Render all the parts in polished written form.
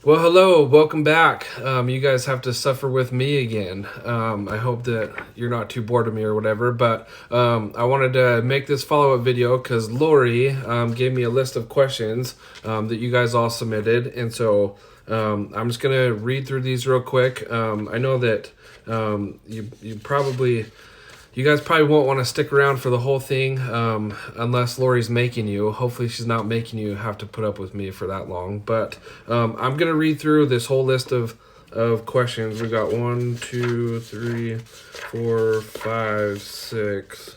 Well, hello, welcome back. You guys have to suffer with me again. I hope that you're not too bored of me or whatever, but I wanted to make this follow up video because Lori gave me a list of questions that you guys all submitted. And so I'm just going to read through these real quick. I know that you guys probably won't want to stick around for the whole thing unless Lori's making you. Hopefully, she's not making you have to put up with me for that long. But I'm going to read through this whole list of questions. We got 1, 2, 3, 4, 5, 6,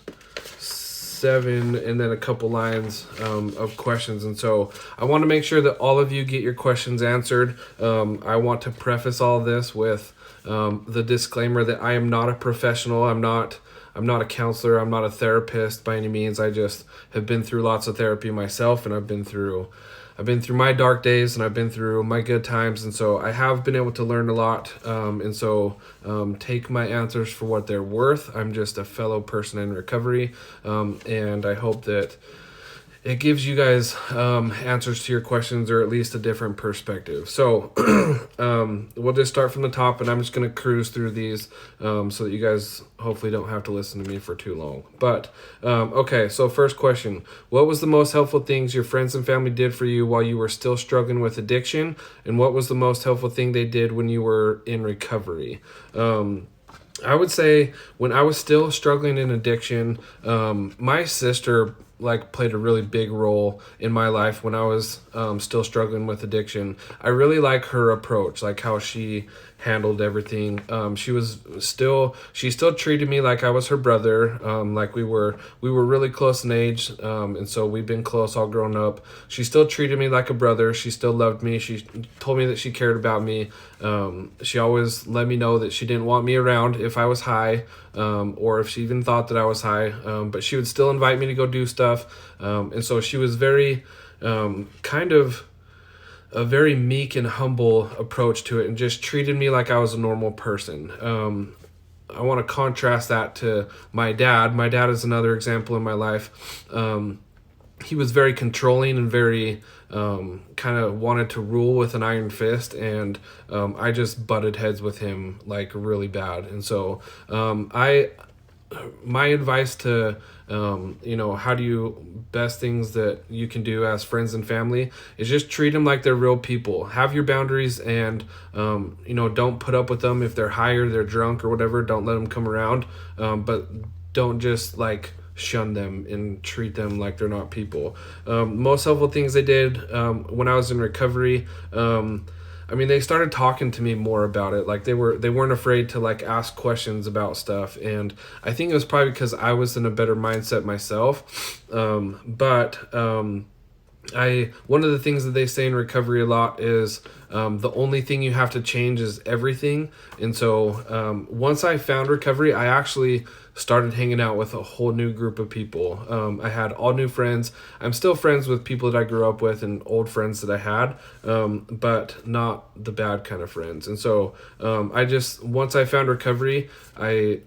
7, and then a couple lines of questions. And so I want to make sure that all of you get your questions answered. I want to preface all this with the disclaimer that I am not a professional. I'm not a counselor. I'm not a therapist by any means. I just have been through lots of therapy myself, and I've been through my dark days, and I've been through my good times, and so I have been able to learn a lot. And so take my answers for what they're worth. I'm just a fellow person in recovery, and I hope that it gives you guys answers to your questions, or at least a different perspective. So we'll just start from the top, and I'm just going to cruise through these so that you guys hopefully don't have to listen to me for too long. But okay, so first question: what was the most helpful things your friends and family did for you while you were still struggling with addiction, and what was the most helpful thing they did when you were in recovery? I would say when I was still struggling in addiction, my sister played a really big role in my life when I was still struggling with addiction. I really like her approach, like how she handled everything. She still treated me like I was her brother. Like we were really close in age, and so we've been close all grown up. She still treated me like a brother. She still loved me. She told me that she cared about me. She always let me know that she didn't want me around if I was high, or if she even thought that I was high. But she would still invite me to go do stuff. And so she was very kind of a very meek and humble approach to it, and just treated me like I was a normal person. I want to contrast that to my dad. My dad is another example in my life. He was very controlling and very kind of wanted to rule with an iron fist, and I just butted heads with him like really bad. And so my advice to how do you best things that you can do as friends and family is just treat them like they're real people. Have your boundaries, and don't put up with them if they're high or they're drunk or whatever. Don't let them come around, but don't just shun them and treat them like they're not people. Most helpful things they did when I was in recovery, they started talking to me more about it. Like they weren't afraid to ask questions about stuff, and I think it was probably because I was in a better mindset myself. One of the things that they say in recovery a lot is the only thing you have to change is everything. And so once I found recovery, I actually started hanging out with a whole new group of people. I had all new friends. I'm still friends with people that I grew up with and old friends that I had, but not the bad kind of friends. And so once I found recovery, I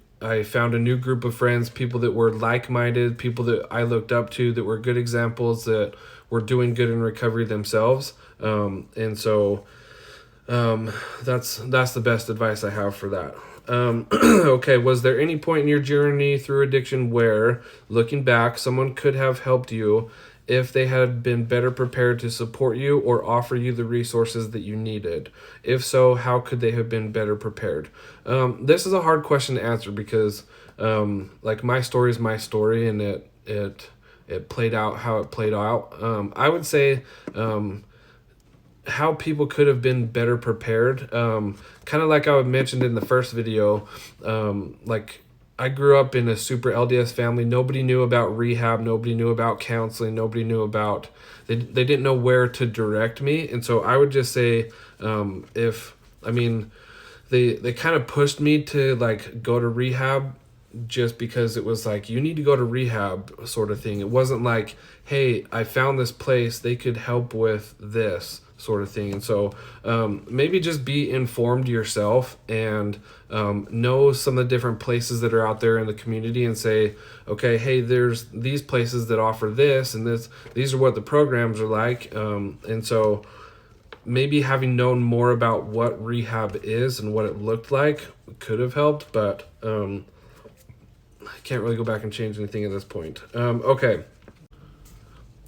found a new group of friends, people that were like-minded, people that I looked up to, that were good examples, that were doing good in recovery themselves. And so that's the best advice I have for that. Okay, was there any point in your journey through addiction where, looking back, someone could have helped you if they had been better prepared to support you or offer you the resources that you needed? If so, how could they have been better prepared? This is a hard question to answer because my story is my story, and it played out how it played out. I would say how people could have been better prepared. Kind of like I mentioned in the first video, I grew up in a super LDS family. Nobody knew about rehab. Nobody knew about counseling. Nobody knew about, they didn't know where to direct me. And so I would just say, they kind of pushed me to go to rehab just because it was you need to go to rehab sort of thing. It wasn't like, hey, I found this place, they could help with this sort of thing. And so maybe just be informed yourself, and know some of the different places that are out there in the community, and say, okay, hey, there's these places that offer this and this, these are what the programs are like. And so maybe having known more about what rehab is and what it looked like could have helped, but I can't really go back and change anything at this point. Okay.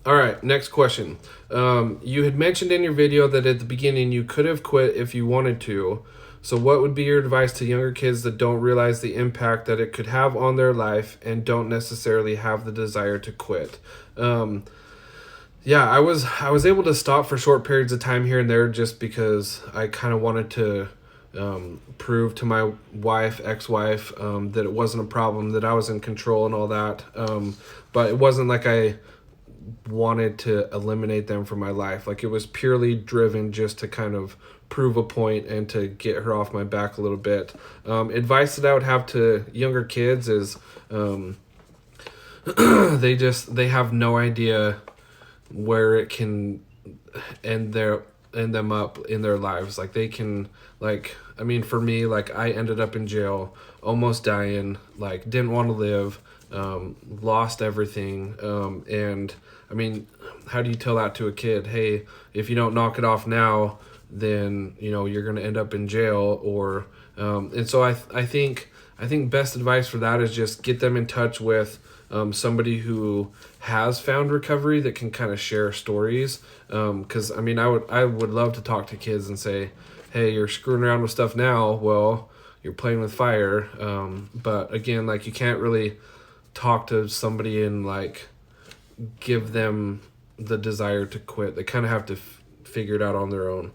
All right, next question. You had mentioned in your video that at the beginning you could have quit if you wanted to. So what would be your advice to younger kids that don't realize the impact that it could have on their life and don't necessarily have the desire to quit? Yeah, I was able to stop for short periods of time here and there just because I kind of wanted to prove to my ex-wife, that it wasn't a problem, that I was in control and all that. But it wasn't like I wanted to eliminate them from my life. Like, it was purely driven just to kind of prove a point and to get her off my back a little bit. Advice that I would have to younger kids is they have no idea where it can end them up in their lives. Like, they can, like, I mean, for me, like, I ended up in jail, almost dying, like, didn't want to live, lost everything. And I mean, how do you tell that to a kid? Hey, if you don't knock it off now, then, you know, you're going to end up in jail. Or and so I think best advice for that is just get them in touch with somebody who has found recovery that can kind of share stories. Because I mean, I would love to talk to kids and say, hey, you're screwing around with stuff now. Well, you're playing with fire. But again, like, you can't really talk to somebody and like give them the desire to quit. They kind of have to figure it out on their own.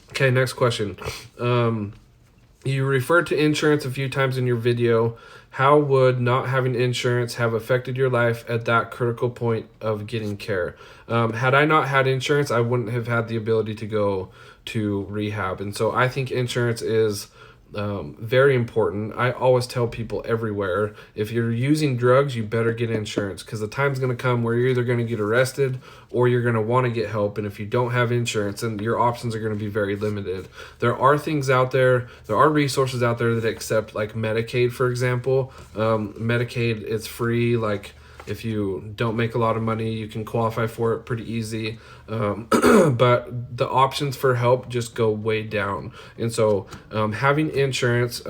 Okay, next question. You referred to insurance a few times in your video. How would not having insurance have affected your life at that critical point of getting care? Had I not had insurance, I wouldn't have had the ability to go to rehab. And so I think insurance is very important. I always tell people everywhere, if you're using drugs, you better get insurance, because the time's going to come where you're either going to get arrested or you're going to want to get help. And if you don't have insurance, then your options are going to be very limited. There are things out there, there are resources out there that accept, like Medicaid, for example. Medicaid, it's free. Like, if you don't make a lot of money, you can qualify for it pretty easy. But the options for help just go way down. And so having insurance,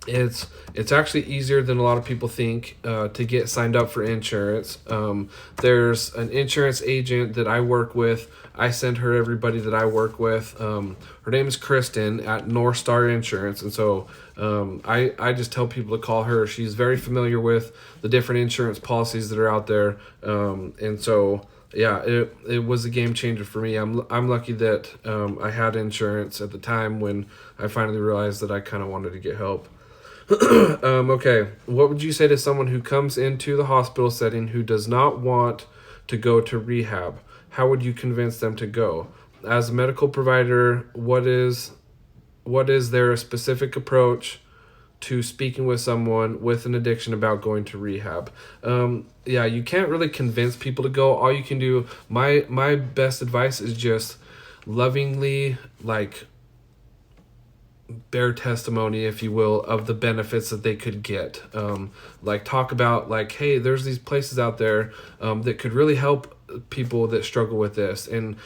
it's actually easier than a lot of people think to get signed up for insurance. There's an insurance agent that I work with. I send her everybody that I work with. Her name is Kristen at North Star Insurance. And so I just tell people to call her. She's very familiar with the different insurance policies that are out there. And so, yeah, it was a game changer for me. I'm lucky that I had insurance at the time when I finally realized that I kind of wanted to get help. Okay, what would you say to someone who comes into the hospital setting who does not want to go to rehab? How would you convince them to go? As a medical provider, what is there a specific approach to speaking with someone with an addiction about going to rehab? Yeah, you can't really convince people to go. All you can do, my best advice is just lovingly, like, bear testimony, if you will, of the benefits that they could get. Like, talk about, like, hey, there's these places out there that could really help people that struggle with this. And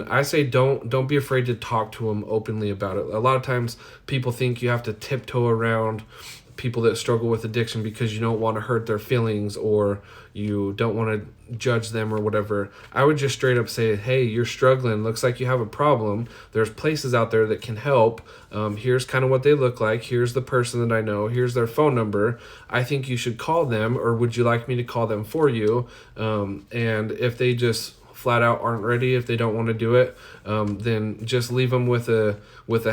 I say don't be afraid to talk to them openly about it. A lot of times people think you have to tiptoe around people that struggle with addiction because you don't want to hurt their feelings or you don't want to judge them or whatever. I would just straight up say, hey, you're struggling. Looks like you have a problem. There's places out there that can help. Here's kind of what they look like. Here's the person that I know. Here's their phone number. I think you should call them, or would you like me to call them for you? And if they just flat out aren't ready, if they don't want to do it, then just leave them with a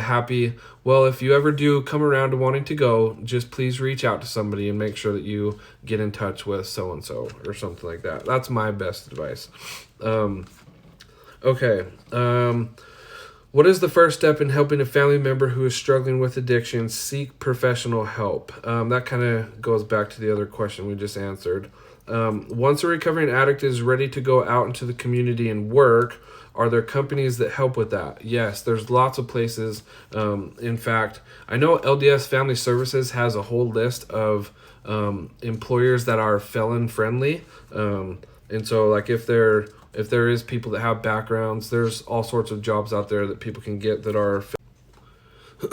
happy, well, if you ever do come around to wanting to go, just please reach out to somebody and make sure that you get in touch with so-and-so or something like that. That's my best advice. Okay. What is the first step in helping a family member who is struggling with addiction seek professional help? That kind of goes back to the other question we just answered. Once a recovering addict is ready to go out into the community and work, are there companies that help with that? Yes, there's lots of places. In fact, I know LDS Family Services has a whole list of employers that are felon friendly. And so, like, if they're if there is people that have backgrounds, there's all sorts of jobs out there that people can get that are.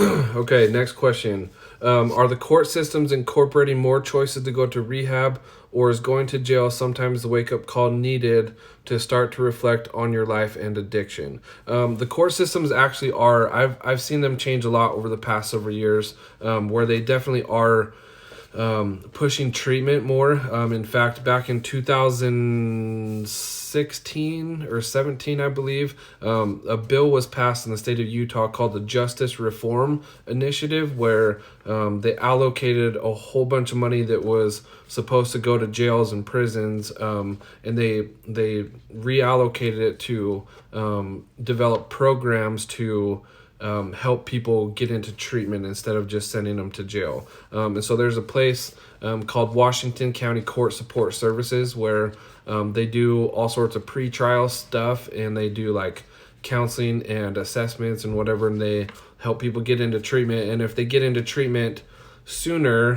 Okay, next question. Are the court systems incorporating more choices to go to rehab, or is going to jail sometimes the wake-up call needed to start to reflect on your life and addiction? The court systems actually are. I've seen them change a lot over the past several years, where they definitely are pushing treatment more. In fact, back in 2016 or 17, I believe, a bill was passed in the state of Utah called the Justice Reform Initiative, where they allocated a whole bunch of money that was supposed to go to jails and prisons, and they reallocated it to develop programs to help people get into treatment instead of just sending them to jail. And so there's a place called Washington County Court Support Services where they do all sorts of pre-trial stuff, and they do like counseling and assessments and whatever, and they help people get into treatment. And if they get into treatment sooner,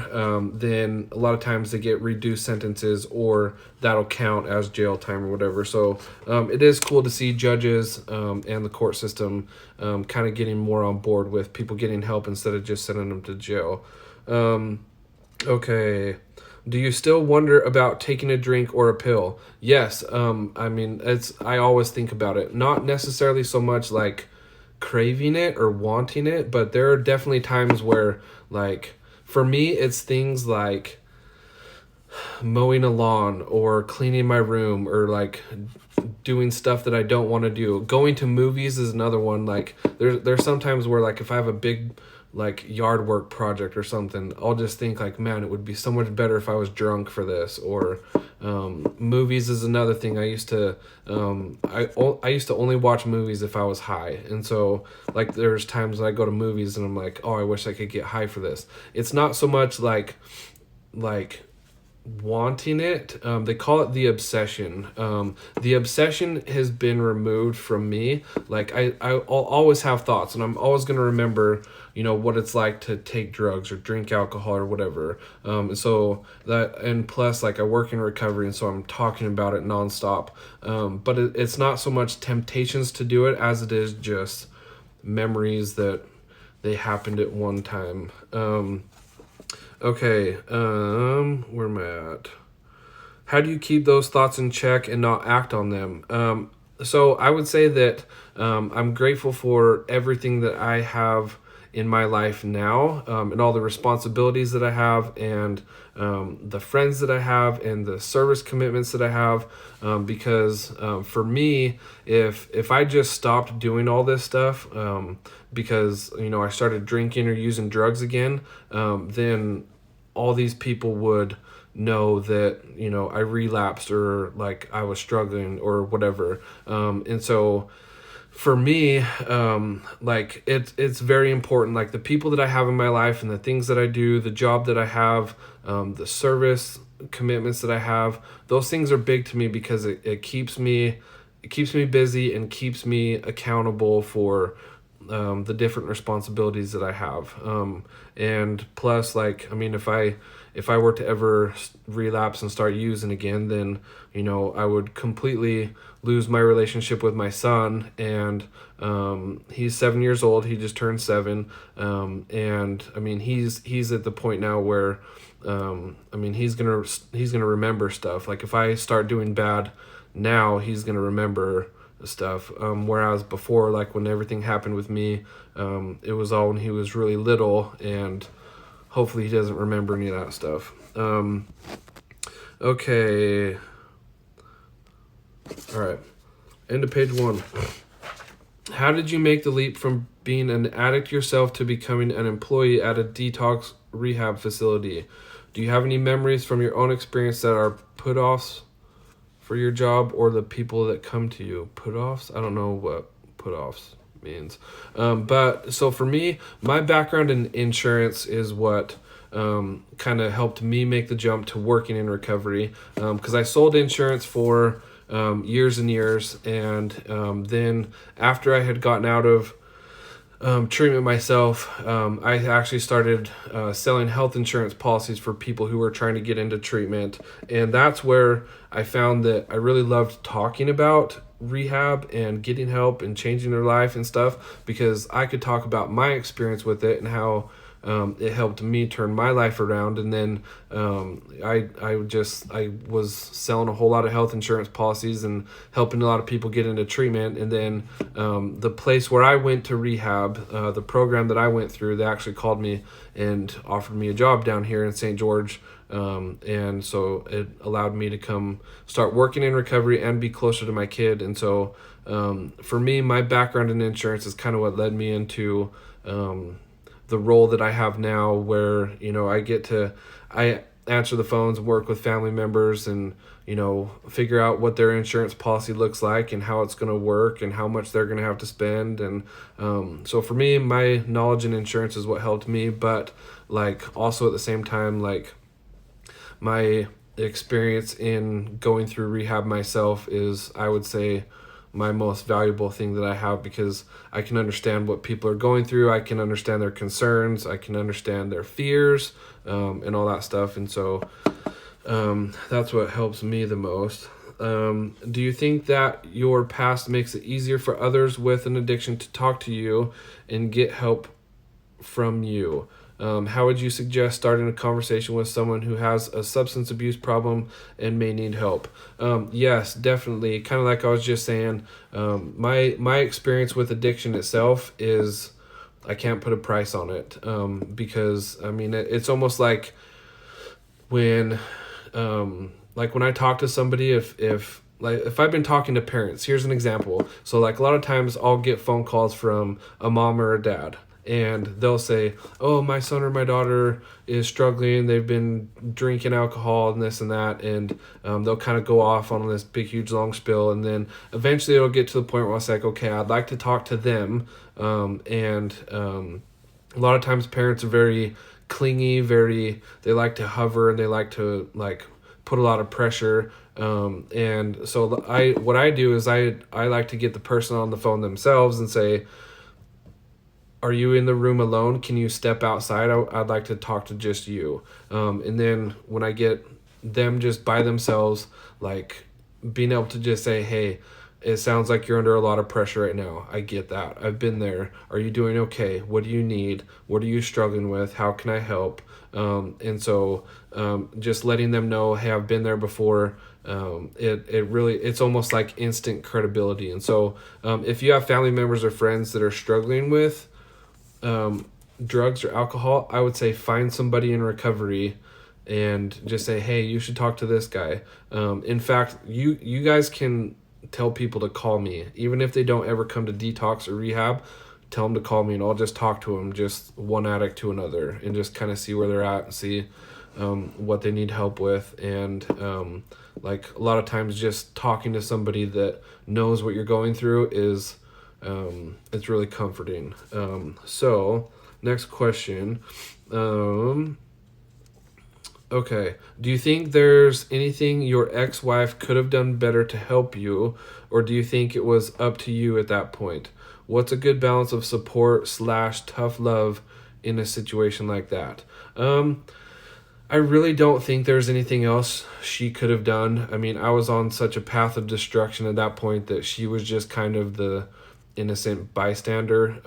then a lot of times they get reduced sentences, or that'll count as jail time or whatever. So it is cool to see judges and the court system kind of getting more on board with people getting help instead of just sending them to jail. Okay. Do you still wonder about taking a drink or a pill? Yes. I mean, I always think about it. Not necessarily so much like craving it or wanting it, but there are definitely times where, like, for me, it's things like mowing a lawn or cleaning my room or like doing stuff that I don't want to do. Going to movies is another one. Like there's sometimes where, like, if I have a big like yard work project or something, I'll just think like, man, it would be so much better if I was drunk for this. Or movies is another thing. I used to only watch movies if I was high, and so like there's times that I go to movies and I'm like, oh, I wish I could get high for this. It's not so much like wanting it. They call it the obsession. The obsession has been removed from me. Like I'll always have thoughts, and I'm always going to remember, what it's like to take drugs or drink alcohol or whatever. So that, and plus, like, I work in recovery, and so I'm talking about it nonstop. But it's not so much temptations to do it as it is just memories that they happened at one time. Okay, where am I at? How do you keep those thoughts in check and not act on them? So I would say that I'm grateful for everything that I have in my life now, and all the responsibilities that I have, and the friends that I have, and the service commitments that I have, because for me, if I just stopped doing all this stuff because I started drinking or using drugs again, then all these people would know that I relapsed, or like I was struggling or whatever, and so for me, like it's very important, like the people that I have in my life and the things that I do, the job that I have, the service commitments that I have, those things are big to me because it keeps me busy and keeps me accountable for the different responsibilities that I have. And plus, like, I mean, if I were to ever relapse and start using again, then I would completely lose my relationship with my son. And he's 7 years old. He just turned 7. And I mean, he's at the point now where he's gonna remember stuff. Like if I start doing bad now, he's gonna remember stuff. Whereas before, like when everything happened with me, it was all when he was really little, and hopefully he doesn't remember any of that stuff. Okay. All right. End of page 1. How did you make the leap from being an addict yourself to becoming an employee at a detox rehab facility? Do you have any memories from your own experience that are put-offs for your job, or the people that come to you? Put-offs? I don't know what put-offs means. But so for me, my background in insurance is what kind of helped me make the jump to working in recovery, because I sold insurance for years and years, and then after I had gotten out of treatment myself, I actually started selling health insurance policies for people who were trying to get into treatment. And that's where I found that I really loved talking about rehab and getting help and changing their life and stuff, because I could talk about my experience with it and how it helped me turn my life around. And then I was selling a whole lot of health insurance policies and helping a lot of people get into treatment. And then the place where I went to rehab, the program that I went through, they actually called me and offered me a job down here in St. George. And so it allowed me to come start working in recovery and be closer to my kid. And so for me, my background in insurance is kind of what led me into the role that I have now, where, I answer the phones and work with family members and, figure out what their insurance policy looks like and how it's going to work and how much they're going to have to spend. And so for me, my knowledge in insurance is what helped me. But also at the same time, my experience in going through rehab myself is, I would say, my most valuable thing that I have, because I can understand what people are going through. I can understand their concerns. I can understand their fears, and all that stuff. And so that's what helps me the most. Do you think that your past makes it easier for others with an addiction to talk to you and get help from you? How would you suggest starting a conversation with someone who has a substance abuse problem and may need help? Yes, definitely. Kind of like I was just saying, my experience with addiction itself is, I can't put a price on it, because it's almost like when I talk to somebody, if I've been talking to parents, here's an example. So a lot of times I'll get phone calls from a mom or a dad, and they'll say, oh, my son or my daughter is struggling. They've been drinking alcohol and this and that. And they'll kind of go off on this big, huge, long spill. And then eventually it'll get to the point where it's like, okay, I'd like to talk to them. A lot of times parents are very clingy, they like to hover, and they like to put a lot of pressure. And so what I do is I like to get the person on the phone themselves and say, are you in the room alone? Can you step outside? I'd like to talk to just you. And then when I get them just by themselves, being able to just say, hey, it sounds like you're under a lot of pressure right now. I get that. I've been there. Are you doing okay? What do you need? What are you struggling with? How can I help? And so just letting them know, hey, I've been there before. It's almost like instant credibility. And so if you have family members or friends that are struggling with drugs or alcohol, I would say find somebody in recovery and just say, hey, you should talk to this guy. In fact, you guys can tell people to call me, even if they don't ever come to detox or rehab. Tell them to call me and I'll just talk to them, just one addict to another, and just kind of see where they're at and see what they need help with. And a lot of times just talking to somebody that knows what you're going through is it's really comforting. So next question. Okay. Do you think there's anything your ex-wife could have done better to help you, or do you think it was up to you at that point? What's a good balance of support / tough love in a situation like that? I really don't think there's anything else she could have done. I was on such a path of destruction at that point that she was just kind of the innocent bystander.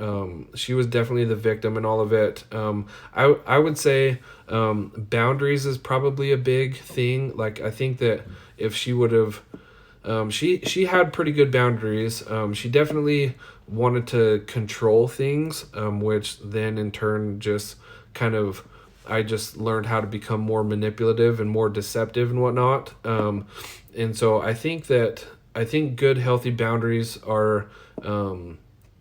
She was definitely the victim in all of it. I would say boundaries is probably a big thing. I think that if she would have, she had pretty good boundaries. She definitely wanted to control things, which then in turn just kind of, I just learned how to become more manipulative and more deceptive and whatnot. And so I think good, healthy boundaries are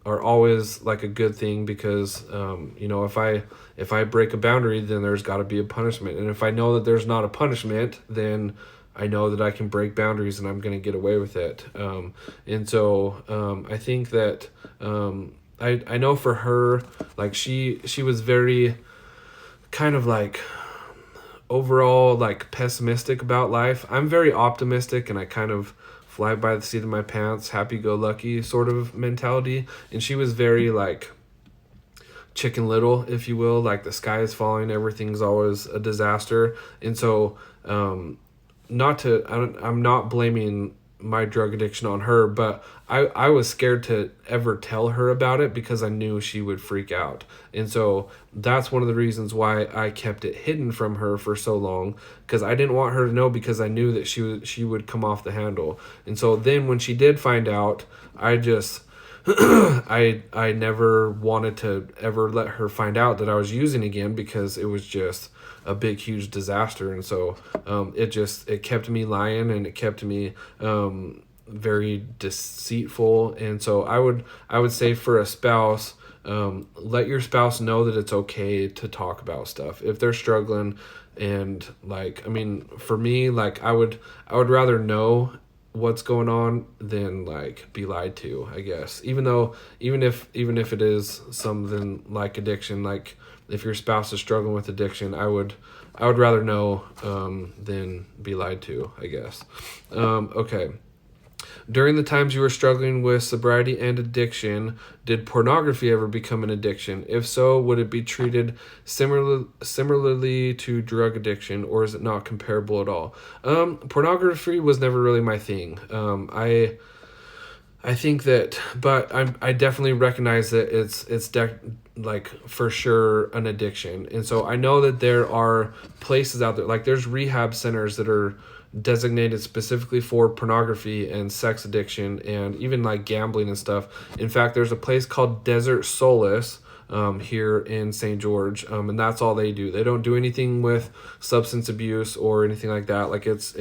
always a good thing, because if I break a boundary, then there's got to be a punishment. And if I know that there's not a punishment, then I know that I can break boundaries and I'm going to get away with it. And so I think that I know for her, she was very kind of overall pessimistic about life. I'm very optimistic, and I kind of fly by the seat of my pants, happy-go-lucky sort of mentality. And she was very Chicken Little, if you will. Like the sky is falling, everything's always a disaster. And so, I'm not blaming my drug addiction on her, but I was scared to ever tell her about it because I knew she would freak out. And so that's one of the reasons why I kept it hidden from her for so long, because I didn't want her to know, because I knew that she would come off the handle. And so then when she did find out, I just I never wanted to ever let her find out that I was using again, because it was just a big huge disaster. And so it kept me lying, and it kept me very deceitful. And so I would say for a spouse, let your spouse know that it's okay to talk about stuff if they're struggling. And like, I mean, for me, like I would rather know what's going on than like be lied to, I guess. Even if it is something like addiction, like if your spouse is struggling with addiction, I would rather know than be lied to, I guess. Okay. During the times you were struggling with sobriety and addiction, did pornography ever become an addiction? If so, would it be treated similarly to drug addiction, or is it not comparable at all? Pornography was never really my thing. I think that, but I definitely recognize that it's like for sure an addiction. And so I know that there are places out there, like there's rehab centers that are designated specifically for pornography and sex addiction, and even like gambling and stuff. In fact, there's a place called Desert Solace here in St. George, and that's all they do. They don't do anything with substance abuse or anything like that. Like it's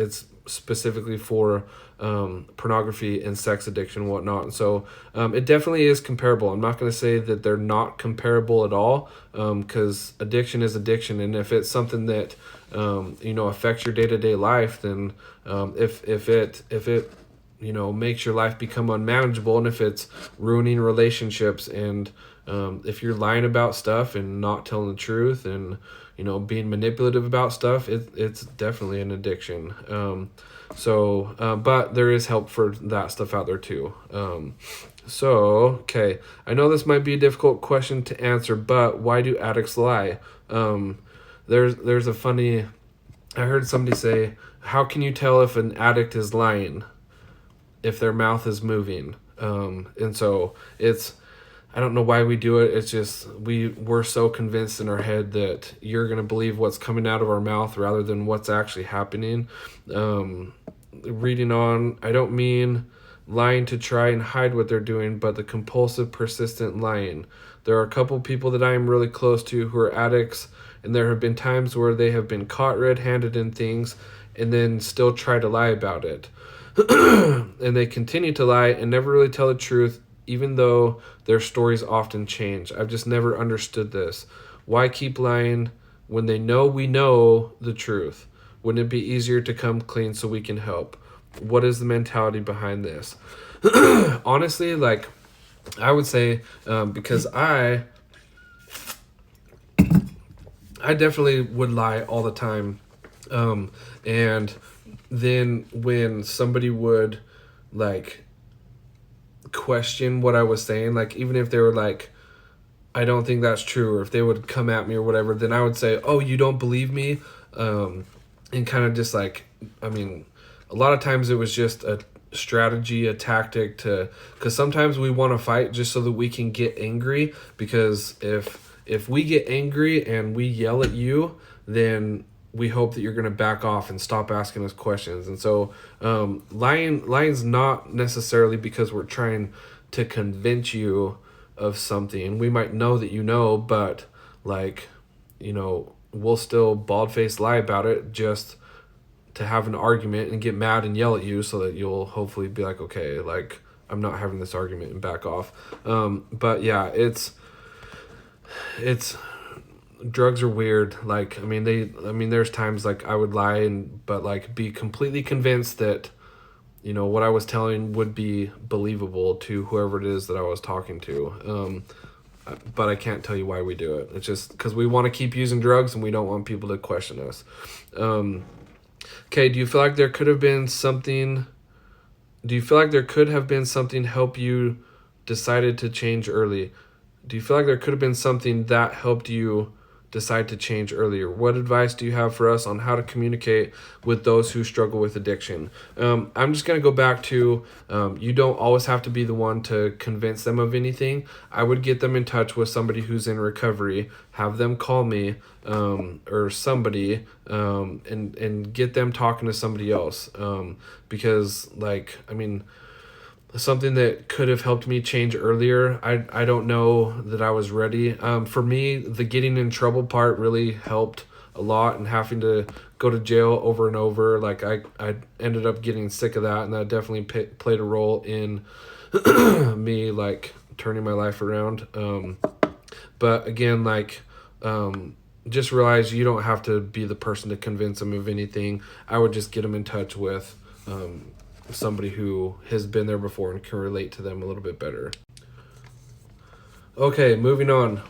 specifically for pornography and sex addiction and whatnot. And so it definitely is comparable. I'm not going to say that they're not comparable at all, because addiction is addiction. And if it's something that affects your day-to-day life, then if it makes your life become unmanageable, and if it's ruining relationships, and if you're lying about stuff and not telling the truth, and being manipulative about stuff, it's definitely an addiction. But there is help for that stuff out there too. Okay, I know this might be a difficult question to answer, but why do addicts lie? There's a funny, I heard somebody say, how can you tell if an addict is lying if their mouth is moving? And so I don't know why we do it. It's just we're so convinced in our head that you're going to believe what's coming out of our mouth rather than what's actually happening. Reading on, I don't mean lying to try and hide what they're doing, but the compulsive, persistent lying. There are a couple people that I am really close to who are addicts, and there have been times where they have been caught red-handed in things and then still try to lie about it. And they continue to lie and never really tell the truth, even though their stories often change. I've just never understood this. Why keep lying when they know we know the truth? Wouldn't it be easier to come clean so we can help? What is the mentality behind this? Honestly, like, I would say, because I definitely would lie all the time. And then when somebody would, like, question what I was saying, like, even if they were like, I don't think that's true, or if they would come at me or whatever, then I would say, oh, you don't believe me? And kind of just like, I mean, a lot of times it was just a strategy, a tactic because sometimes we want to fight just so that we can get angry, because if we get angry and we yell at you, then we hope that you're going to back off and stop asking us questions. And so lying's not necessarily because we're trying to convince you of something. We might know that but like, we'll still bald-faced lie about it just to have an argument and get mad and yell at you so that you'll hopefully be like, okay, like, I'm not having this argument, and back off. But yeah, it's drugs are weird. Like, I mean, there's times like I would lie but like be completely convinced that, what I was telling would be believable to whoever it is that I was talking to. But I can't tell you why we do it. It's just because we want to keep using drugs and we don't want people to question us. Okay, do you feel like there could have been something help you decided to change early? Do you feel like there could have been something that helped you decide to change earlier? What advice do you have for us on how to communicate with those who struggle with addiction? I'm just going to go back to you don't always have to be the one to convince them of anything. I would get them in touch with somebody who's in recovery, have them call me or somebody, and get them talking to somebody else. Because, like, I mean, something that could have helped me change earlier. I don't know that I was ready. For me, the getting in trouble part really helped a lot, and having to go to jail over and over. Like I ended up getting sick of that, and that definitely played a role in me like turning my life around. But again, like just realize you don't have to be the person to convince them of anything. I would just get them in touch with somebody who has been there before and can relate to them a little bit better. Okay, moving on.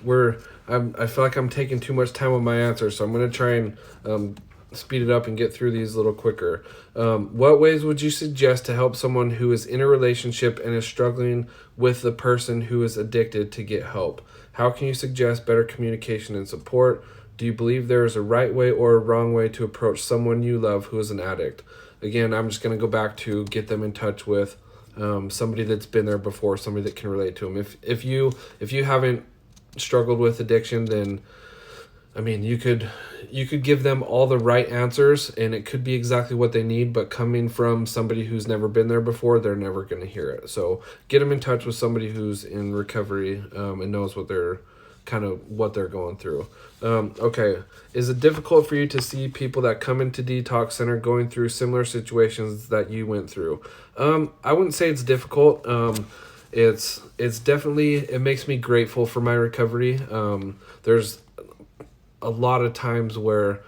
I feel like I'm taking too much time on my answer, so I'm going to try and speed it up and get through these a little quicker. What ways would you suggest to help someone who is in a relationship and is struggling with the person who is addicted to get help? How can you suggest better communication and support? Do you believe there is a right way or a wrong way to approach someone you love who is an addict? Again, I'm just going to go back to get them in touch with somebody that's been there before, somebody that can relate to them. If you haven't struggled with addiction, then I mean, you could give them all the right answers, and it could be exactly what they need, but coming from somebody who's never been there before, they're never going to hear it. So get them in touch with somebody who's in recovery and knows what they're going through. Okay. Is it difficult for you to see people that come into detox center going through similar situations that you went through? I wouldn't say it's difficult. It's definitely, it makes me grateful for my recovery. There's a lot of times where,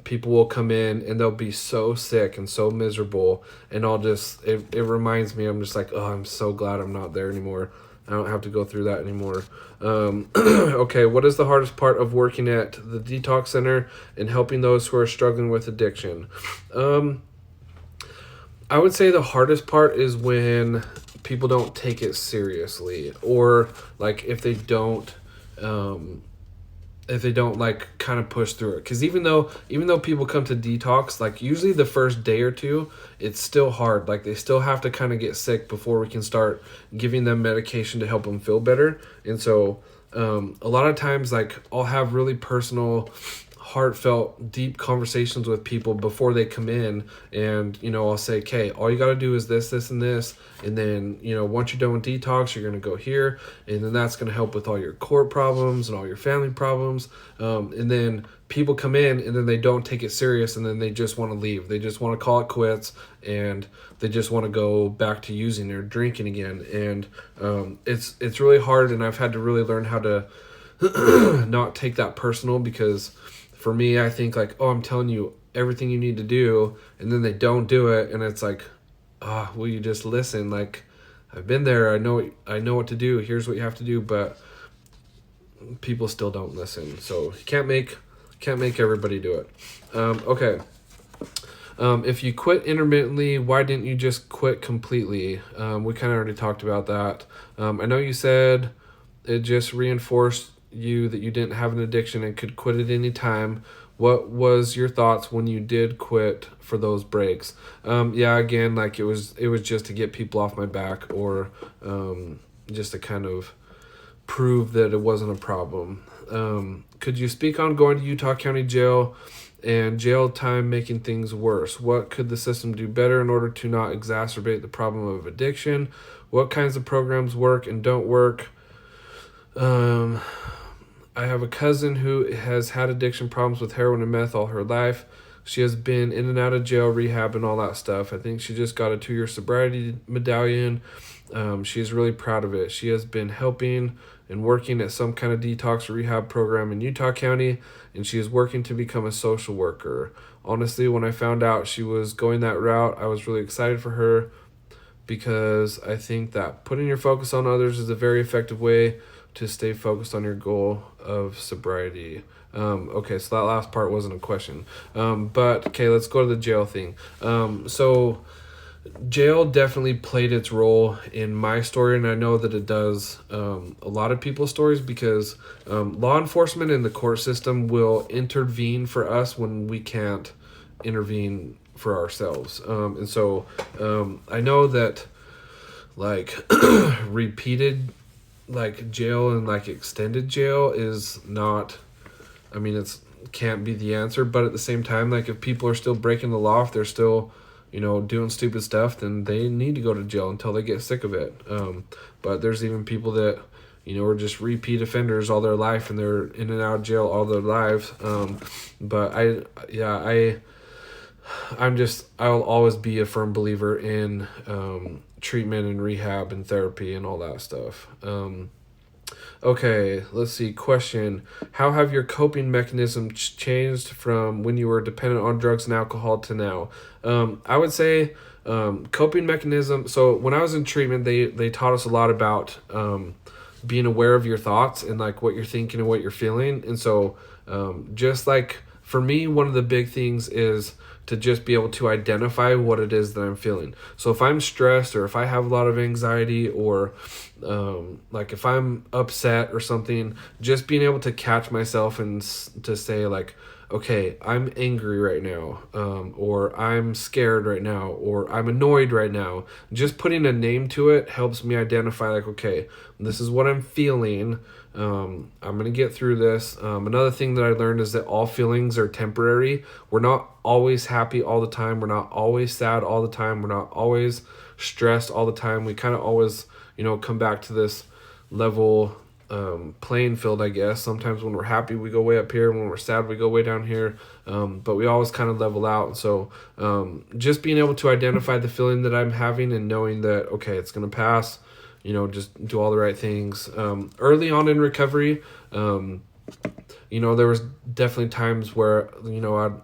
people will come in and they'll be so sick and so miserable, and it reminds me, I'm just like, oh, I'm so glad I'm not there anymore. I don't have to go through that anymore. Okay, what is the hardest part of working at the detox center and helping those who are struggling with addiction? I would say the hardest part is when people don't take it seriously, or like if they don't like kind of push through it. Because even though people come to detox, like usually the first day or two, it's still hard. Like they still have to kind of get sick before we can start giving them medication to help them feel better. And so a lot of times, like I'll have really personal, heartfelt, deep conversations with people before they come in, and I'll say, okay, all you got to do is this and this, and then once you're done with detox, you're going to go here, and then that's going to help with all your core problems and all your family problems. And then people come in and then they don't take it serious, and then they just want to leave. They just want to call it quits, and they just want to go back to using or drinking again. And it's really hard, and I've had to really learn how to not take that personal, because for me, I think like, oh, I'm telling you everything you need to do, and then they don't do it, and it's like, will you just listen? Like, I've been there. I know what to do. Here's what you have to do, but people still don't listen. So you can't make everybody do it. Okay. If you quit intermittently, why didn't you just quit completely? We kind of already talked about that. I know you said it just reinforced you that you didn't have an addiction and could quit at any time. What was your thoughts when you did quit for those breaks? Again, like it was just to get people off my back, or just to kind of prove that it wasn't a problem. Could you speak on going to Utah County Jail and jail time making things worse? What could the system do better in order to not exacerbate the problem of addiction? What kinds of programs work and don't work? I have a cousin who has had addiction problems with heroin and meth all her life. She has been in and out of jail, rehab, and all that stuff. I think she just got a 2-year sobriety medallion. She is really proud of it. She has been helping and working at some kind of detox rehab program in Utah County, and she is working to become a social worker. Honestly, when I found out she was going that route, I was really excited for her, because I think that putting your focus on others is a very effective way to stay focused on your goal of sobriety. Okay, so that last part wasn't a question. But okay, let's go to the jail thing. So jail definitely played its role in my story, and I know that it does a lot of people's stories, because law enforcement and the court system will intervene for us when we can't intervene for ourselves. And so I know that like repeated like jail and like extended jail is not, I mean, it's can't be the answer, but at the same time, like if people are still breaking the law, if they're still, doing stupid stuff, then they need to go to jail until they get sick of it. But there's even people that, are just repeat offenders all their life, and they're in and out of jail all their lives. But I'll always be a firm believer in treatment and rehab and therapy and all that stuff. Okay, let's see. Question: how have your coping mechanisms changed from when you were dependent on drugs and alcohol to now? I would say coping mechanism. So when I was in treatment, they taught us a lot about being aware of your thoughts and like what you're thinking and what you're feeling. And so just like for me, one of the big things is to just be able to identify what it is that I'm feeling. So if I'm stressed, or if I have a lot of anxiety, or like if I'm upset or something, just being able to catch myself and to say like, okay, I'm angry right now, or I'm scared right now, or I'm annoyed right now. Just putting a name to it helps me identify like, okay, this is what I'm feeling. I'm going to get through this. Another thing that I learned is that all feelings are temporary. We're not always happy all the time. We're not always sad all the time. We're not always stressed all the time. We kind of always, come back to this level playing field, I guess. Sometimes when we're happy, we go way up here. When we're sad, we go way down here. But we always kind of level out. So just being able to identify the feeling that I'm having and knowing that, okay, it's going to pass. Just do all the right things. Early on in recovery, there was definitely times where,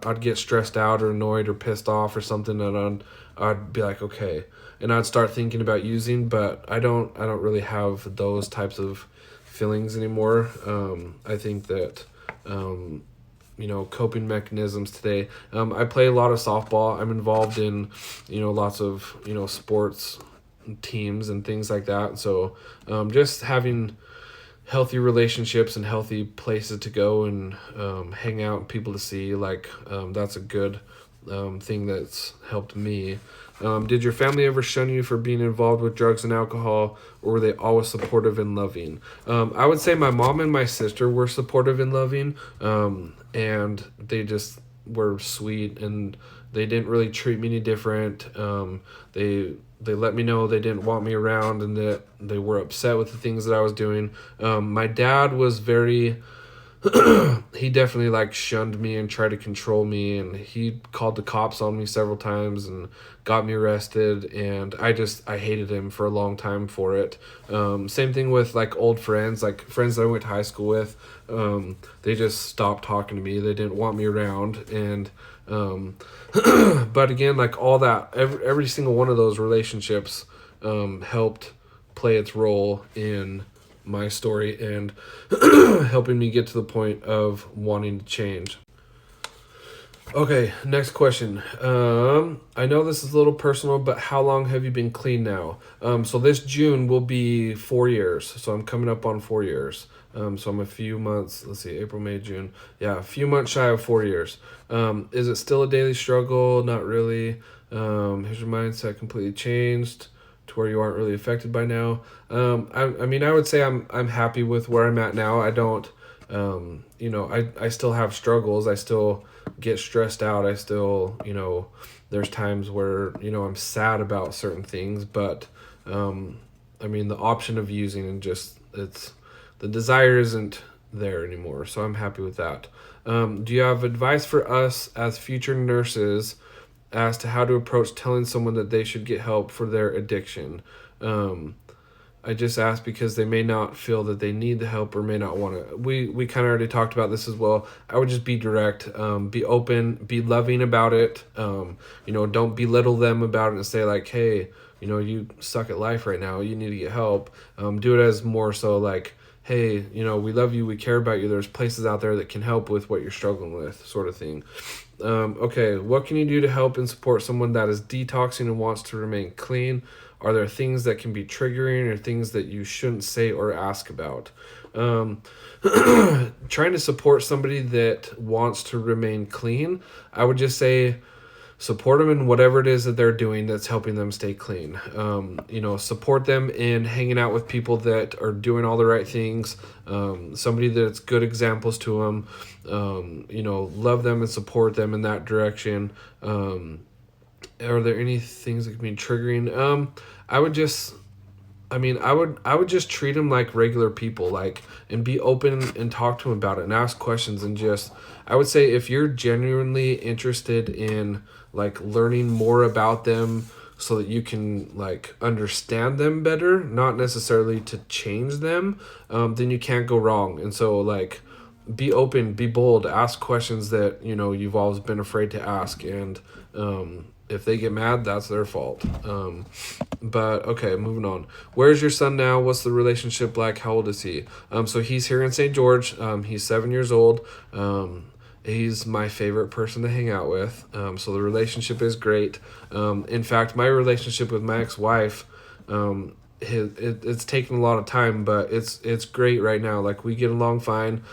I'd get stressed out or annoyed or pissed off or something, and I'd be like, okay, and I'd start thinking about using, but I don't really have those types of feelings anymore. I think that, coping mechanisms today, I play a lot of softball. I'm involved in, lots of, sports teams and things like that. So just having healthy relationships and healthy places to go and hang out and people to see, like that's a good thing that's helped me. Did your family ever shun you for being involved with drugs and alcohol, or were they always supportive and loving? I would say my mom and my sister were supportive and loving, and they just were sweet, and they didn't really treat me any different. They let me know they didn't want me around, and that they were upset with the things that I was doing. My dad was very, he definitely like shunned me and tried to control me, and he called the cops on me several times and got me arrested, and I hated him for a long time for it. Same thing with like old friends, like friends that I went to high school with. They just stopped talking to me. They didn't want me around, and but again, like all that, every single one of those relationships helped play its role in my story and helping me get to the point of wanting to change. Okay, next question. I know this is a little personal, but how long have you been clean now? So this June will be 4 years. So I'm coming up on 4 years. So I'm a few months, let's see, April, May, June. Yeah, a few months shy of 4 years. Is it still a daily struggle? Not really. Has your mindset completely changed to where you aren't really affected by now? I mean, I would say I'm happy with where I'm at now. I don't, I still have struggles. I still get stressed out. I still, there's times where, I'm sad about certain things, but, I mean, the option of using and just, the desire isn't there anymore. So I'm happy with that. Do you have advice for us as future nurses as to how to approach telling someone that they should get help for their addiction? I just ask because they may not feel that they need the help or may not want to. We kind of already talked about this as well. I would just be direct, be open, be loving about it. Don't belittle them about it and say like, hey, you suck at life right now. You need to get help. Do it as more so like, hey, we love you, we care about you, there's places out there that can help with what you're struggling with, sort of thing. Okay, what can you do to help and support someone that is detoxing and wants to remain clean? Are there things that can be triggering or things that you shouldn't say or ask about? Trying to support somebody that wants to remain clean, I would just say support them in whatever it is that they're doing that's helping them stay clean. Support them in hanging out with people that are doing all the right things. Somebody that's good examples to them. Love them and support them in that direction. Are there any things that can be triggering? I would just treat them like regular people, and be open and talk to them about it and ask questions, and I would say if you're genuinely interested in learning more about them so that you can understand them better, not necessarily to change them, then you can't go wrong. And so be open, be bold, ask questions that you've always been afraid to ask, and if they get mad, that's their fault. But okay, moving on. Where's your son now? What's the relationship like? How old is he? So he's here in St. George. He's 7 years old. He's my favorite person to hang out with. So the relationship is great. In fact, my relationship with my ex-wife, it's taken a lot of time, but it's great right now. We get along fine.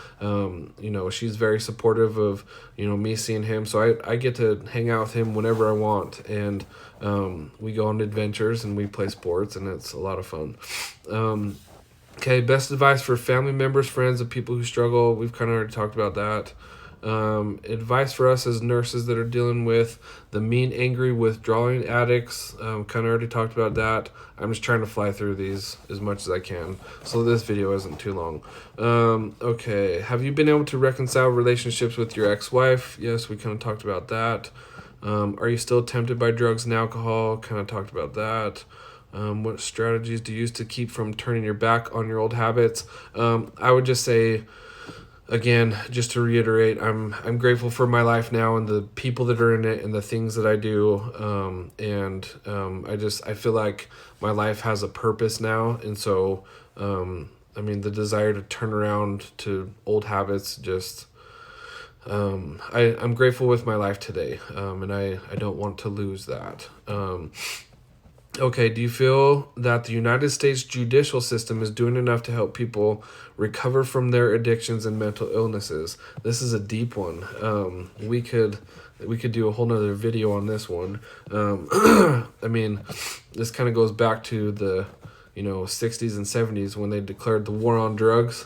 She's very supportive of me seeing him, so I get to hang out with him whenever I want, and we go on adventures and we play sports, and it's a lot of fun. Okay, best advice for family members, friends, and people who struggle. We've kind of already talked about that. Advice for us as nurses that are dealing with the mean, angry, withdrawing addicts. Kind of already talked about that. I'm just trying to fly through these as much as I can, so this video isn't too long. Okay, have you been able to reconcile relationships with your ex-wife? Yes, we kind of talked about that. Are you still tempted by drugs and alcohol? Kind of talked about that. What strategies do you use to keep from turning your back on your old habits? I would just say, again, just to reiterate, I'm grateful for my life now and the people that are in it and the things that I do. I feel like my life has a purpose now. And so, the desire to turn around to old habits, I'm grateful with my life today. And I don't want to lose that. Okay, do you feel that the United States judicial system is doing enough to help people recover from their addictions and mental illnesses? This is a deep one. We could do a whole nother video on this one. This kind of goes back to the 60s and 70s when they declared the war on drugs.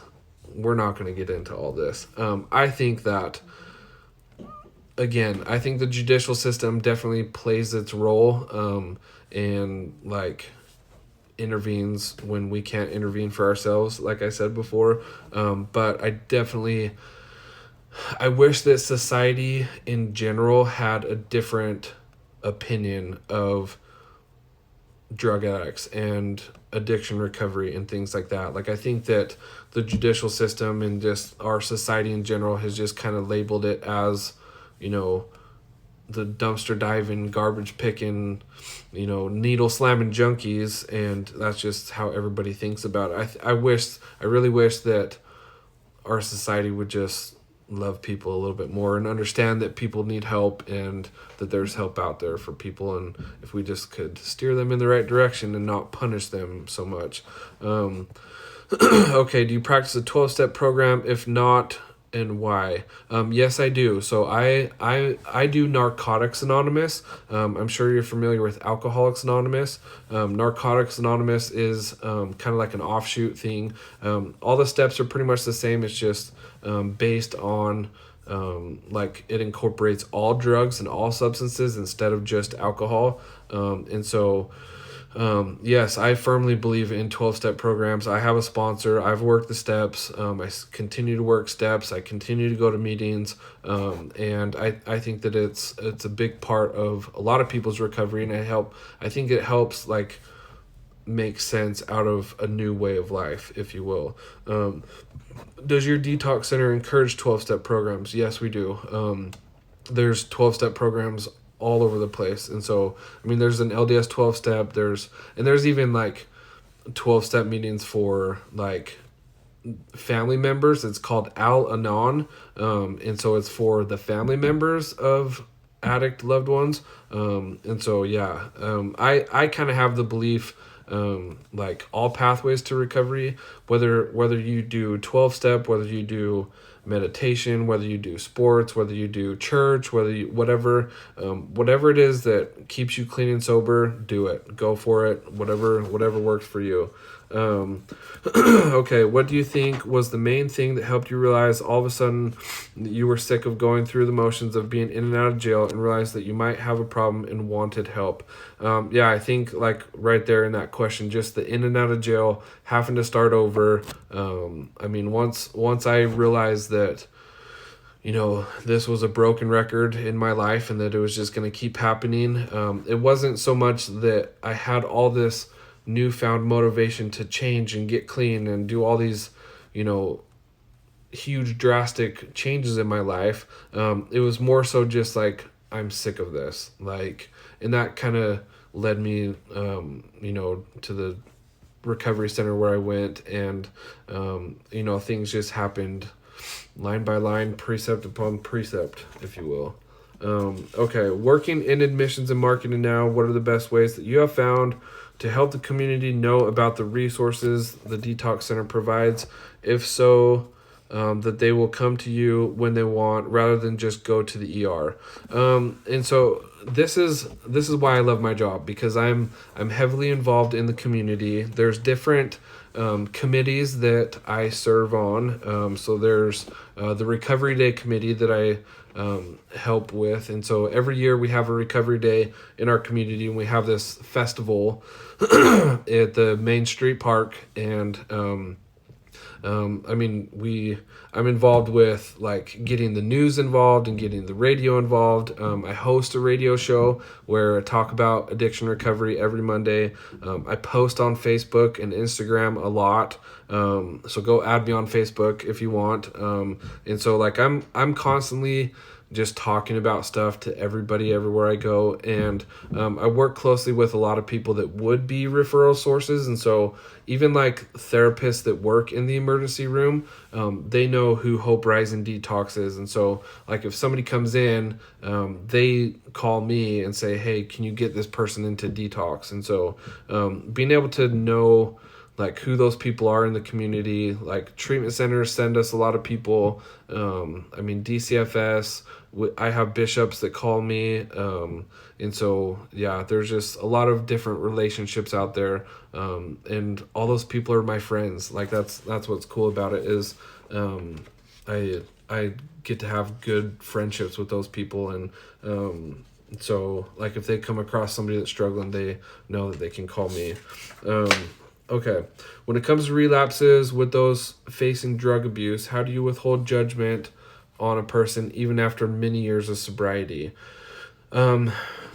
We're not going to get into all this. I think the judicial system definitely plays its role, and intervenes when we can't intervene for ourselves, like I said before. But I wish that society in general had a different opinion of drug addicts and addiction recovery and things like that. I think that the judicial system and just our society in general has just kind of labeled it as, the dumpster diving, garbage picking, needle slamming junkies, and that's just how everybody thinks about it. I really wish that our society would just love people a little bit more and understand that people need help and that there's help out there for people, and if we just could steer them in the right direction and not punish them so much. Okay, do you practice a 12-step program? If not, and why? Yes, I do. So I do Narcotics Anonymous. I'm sure you're familiar with Alcoholics Anonymous. Narcotics Anonymous is kind of like an offshoot thing. All the steps are pretty much the same. It's just based on it incorporates all drugs and all substances instead of just alcohol. Yes, I firmly believe in 12-step programs. I have a sponsor. I've worked the steps. I continue to work steps. I continue to go to meetings. And I think that it's a big part of a lot of people's recovery, and I think it helps make sense out of a new way of life, if you will. Does your detox center encourage 12-step programs? Yes, we do. There's 12-step programs all over the place. And so, there's an LDS 12-step, there's even 12-step meetings for family members. It's called Al Anon, and so it's for the family members of addict loved ones. And so yeah, I kind of have the belief, like all pathways to recovery, whether you do 12-step, whether you do meditation, whether you do sports, whether you do church, whatever it is that keeps you clean and sober, do it. Go for it. Whatever works for you. Okay, what do you think was the main thing that helped you realize all of a sudden that you were sick of going through the motions of being in and out of jail and realized that you might have a problem and wanted help? Yeah, I think like right there in that question, just the in and out of jail, having to start over. I mean, once I realized that, this was a broken record in my life and that it was just going to keep happening. It wasn't so much that I had all this newfound motivation to change and get clean and do all these, huge drastic changes in my life. It was more so just like, I'm sick of this. Like, and that kind of led me, to the recovery center where I went, and, things just happened line by line, precept upon precept, if you will. Okay, working in admissions and marketing now, what are the best ways that you have found to help the community know about the resources the Detox Center provides? If so, that they will come to you when they want, rather than just go to the ER. And so this is why I love my job, because I'm heavily involved in the community. There's different committees that I serve on. So there's the Recovery Day committee that I help with, and so every year we have a Recovery Day in our community, and we have this festival at the Main Street Park. And I'm involved with like getting the news involved and getting the radio involved. I host a radio show where I talk about addiction recovery every Monday. I post on Facebook and Instagram a lot. So go add me on Facebook if you want. And so like I'm constantly just talking about stuff to everybody everywhere I go. And I work closely with a lot of people that would be referral sources. And so even like therapists that work in the emergency room, they know who Hope Rising Detox is. And so like if somebody comes in, they call me and say, hey, can you get this person into detox? And so being able to know like who those people are in the community, like treatment centers send us a lot of people. DCFS, I have bishops that call me. And so, yeah, there's just a lot of different relationships out there. And all those people are my friends. Like that's what's cool about it is, I get to have good friendships with those people. And, so like if they come across somebody that's struggling, they know that they can call me. Okay. When it comes to relapses with those facing drug abuse, how do you withhold judgment on a person even after many years of sobriety?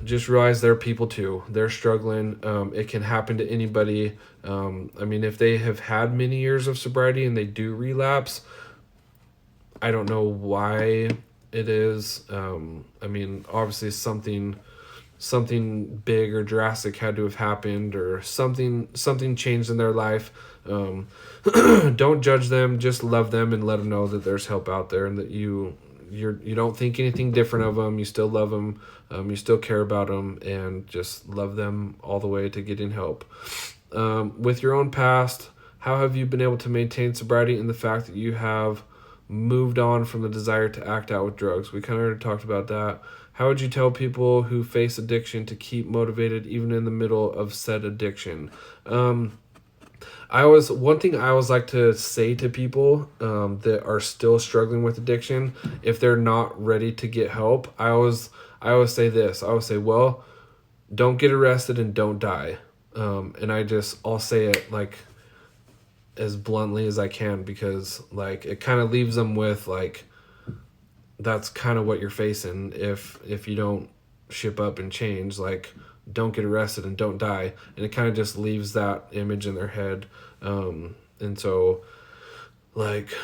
Just realize they're people too. They're struggling. It can happen to anybody. If they have had many years of sobriety and they do relapse, I don't know why it is. Obviously something big or drastic had to have happened, or something changed in their life. Don't judge them, just love them and let them know that there's help out there, and that you don't think anything different of them. You still love them, you still care about them, and just love them all the way to getting help. With your own past, how have you been able to maintain sobriety in the fact that you have moved on from the desire to act out with drugs? We kind of already talked about that. How would you tell people who face addiction to keep motivated even in the middle of said addiction? One thing I always like to say to people that are still struggling with addiction, if they're not ready to get help, I always say this. I always say, well, don't get arrested and don't die. And I'll say it like as bluntly as I can, because like it kind of leaves them with like, that's kind of what you're facing if you don't ship up and change. Like, don't get arrested and don't die. And it kind of just leaves that image in their head. And so like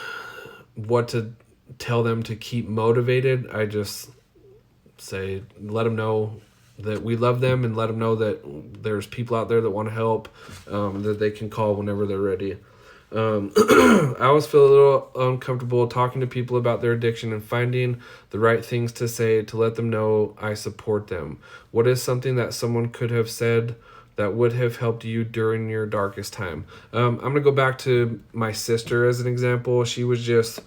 what to tell them to keep motivated, I just say, let them know that we love them, and let them know that there's people out there that want to help, that they can call whenever they're ready. I always feel a little uncomfortable talking to people about their addiction and finding the right things to say to let them know I support them. What is something that someone could have said that would have helped you during your darkest time? I'm going to go back to my sister as an example. She was just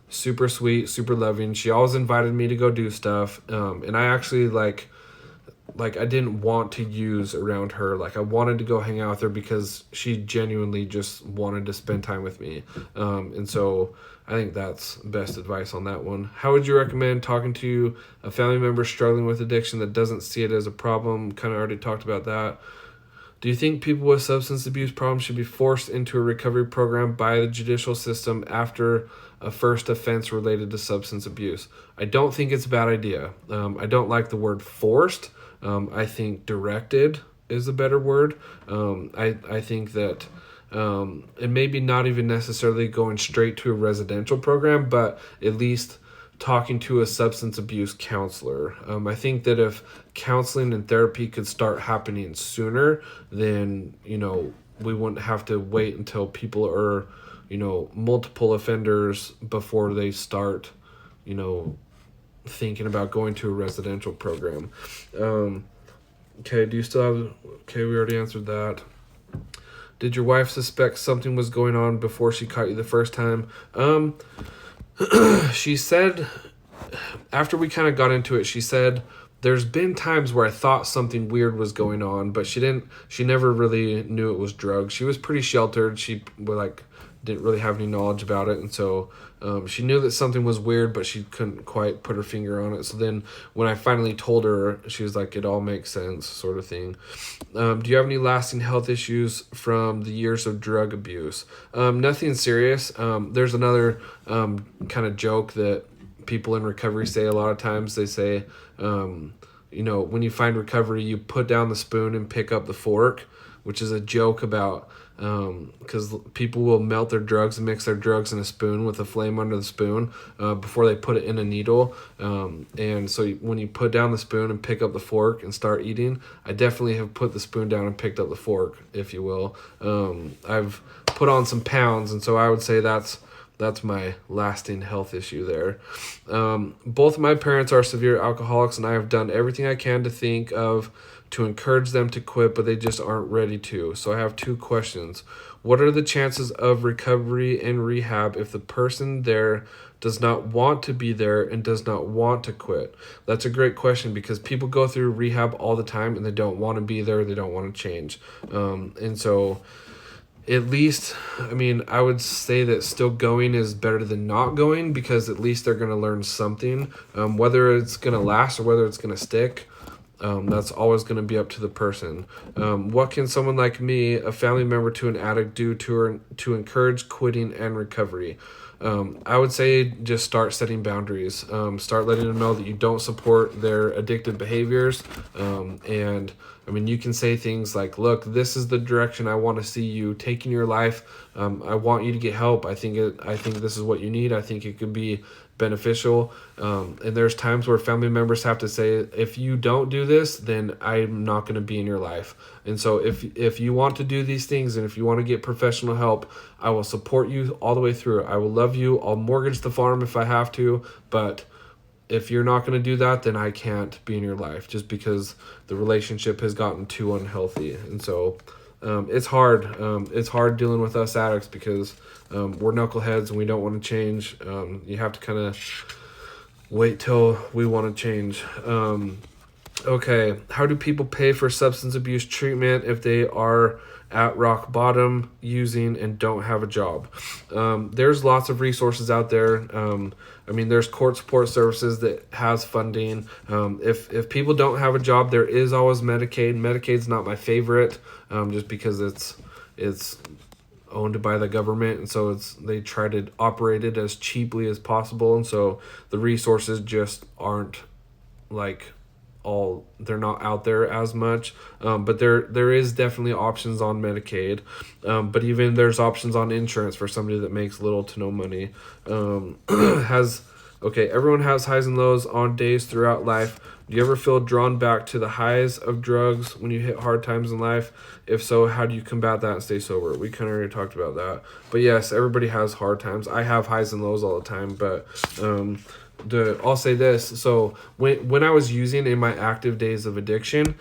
super sweet, super loving. She always invited me to go do stuff. And I actually I didn't want to use around her. Like I wanted to go hang out with her because she genuinely just wanted to spend time with me. And so I think that's best advice on that one. How would you recommend talking to a family member struggling with addiction that doesn't see it as a problem? Kind of already talked about that. Do you think people with substance abuse problems should be forced into a recovery program by the judicial system after a first offense related to substance abuse? I don't think it's a bad idea. I don't like the word forced. I think directed is a better word. I think that and maybe not even necessarily going straight to a residential program, but at least talking to a substance abuse counselor. I think that if counseling and therapy could start happening sooner, then, we wouldn't have to wait until people are, multiple offenders before they start, thinking about going to a residential program. Okay, do you still have... Okay, we already answered that. Did your wife suspect something was going on before she caught you the first time? She said, after we kind of got into it, she said, there's been times where I thought something weird was going on, but she never really knew it was drugs. She was pretty sheltered. She didn't really have any knowledge about it. And so she knew that something was weird, but she couldn't quite put her finger on it. So then when I finally told her, she was like, it all makes sense, sort of thing. Do you have any lasting health issues from the years of drug abuse? Nothing serious. There's another kind of joke that people in recovery say a lot of times. They say, when you find recovery, you put down the spoon and pick up the fork, which is a joke about because people will melt their drugs and mix their drugs in a spoon with a flame under the spoon before they put it in a needle. And so when you put down the spoon and pick up the fork and start eating, I definitely have put the spoon down and picked up the fork, if you will. I've put on some pounds, and so I would say that's my lasting health issue there. Both of my parents are severe alcoholics, and I have done everything I can to think of to encourage them to quit, but they just aren't ready to. So I have two questions. What are the chances of recovery and rehab if the person there does not want to be there and does not want to quit? That's a great question because people go through rehab all the time and they don't want to be there, they don't want to change. And so at least, I would say that still going is better than not going because at least they're going to learn something. Whether it's going to last or whether it's going to stick, that's always going to be up to the person. What can someone like me, a family member to an addict, do to encourage quitting and recovery? I would say just start setting boundaries. Start letting them know that you don't support their addictive behaviors. And you can say things like, look, this is the direction I want to see you taking your life. I want you to get help. I think this is what you need. I think it could be beneficial. And there's times where family members have to say, if you don't do this, then I'm not going to be in your life. And so if you want to do these things and if you want to get professional help, I will support you all the way through. I will love you. I'll mortgage the farm if I have to, but if you're not going to do that, then I can't be in your life just because the relationship has gotten too unhealthy. And so it's hard. It's hard dealing with us addicts because we're knuckleheads and we don't want to change. You have to kind of wait till we want to change. Okay, how do people pay for substance abuse treatment if they are at rock bottom, using, and don't have a job? There's lots of resources out there. There's court support services that has funding. If people don't have a job, there is always Medicaid. Medicaid's not my favorite, just because it's owned by the government, and so they try to operate it as cheaply as possible, and so the resources just aren't they're not out there as much, but there is definitely options on Medicaid, but even there's options on insurance for somebody that makes little to no money. Has Okay, everyone has highs and lows on days throughout life. Do you ever feel drawn back to the highs of drugs when you hit hard times in life? If so, how do you combat that and stay sober? We kind of already talked about that. But yes, everybody has hard times. I have highs and lows all the time, but I'll say this. So when I was using in my active days of addiction,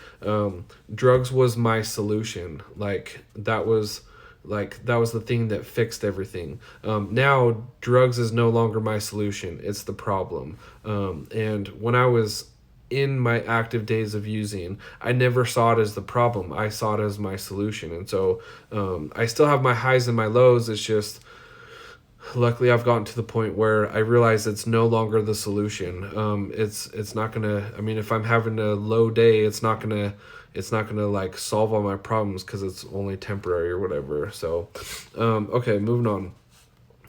drugs was my solution. That was the thing that fixed everything. Now drugs is no longer my solution. It's the problem. And when I was in my active days of using, I never saw it as the problem. I saw it as my solution. And so I still have my highs and my lows. It's just, luckily I've gotten to the point where I realize it's no longer the solution. It's not gonna, I mean, if I'm having a low day, it's not gonna like solve all my problems because it's only temporary or whatever. So okay, moving on.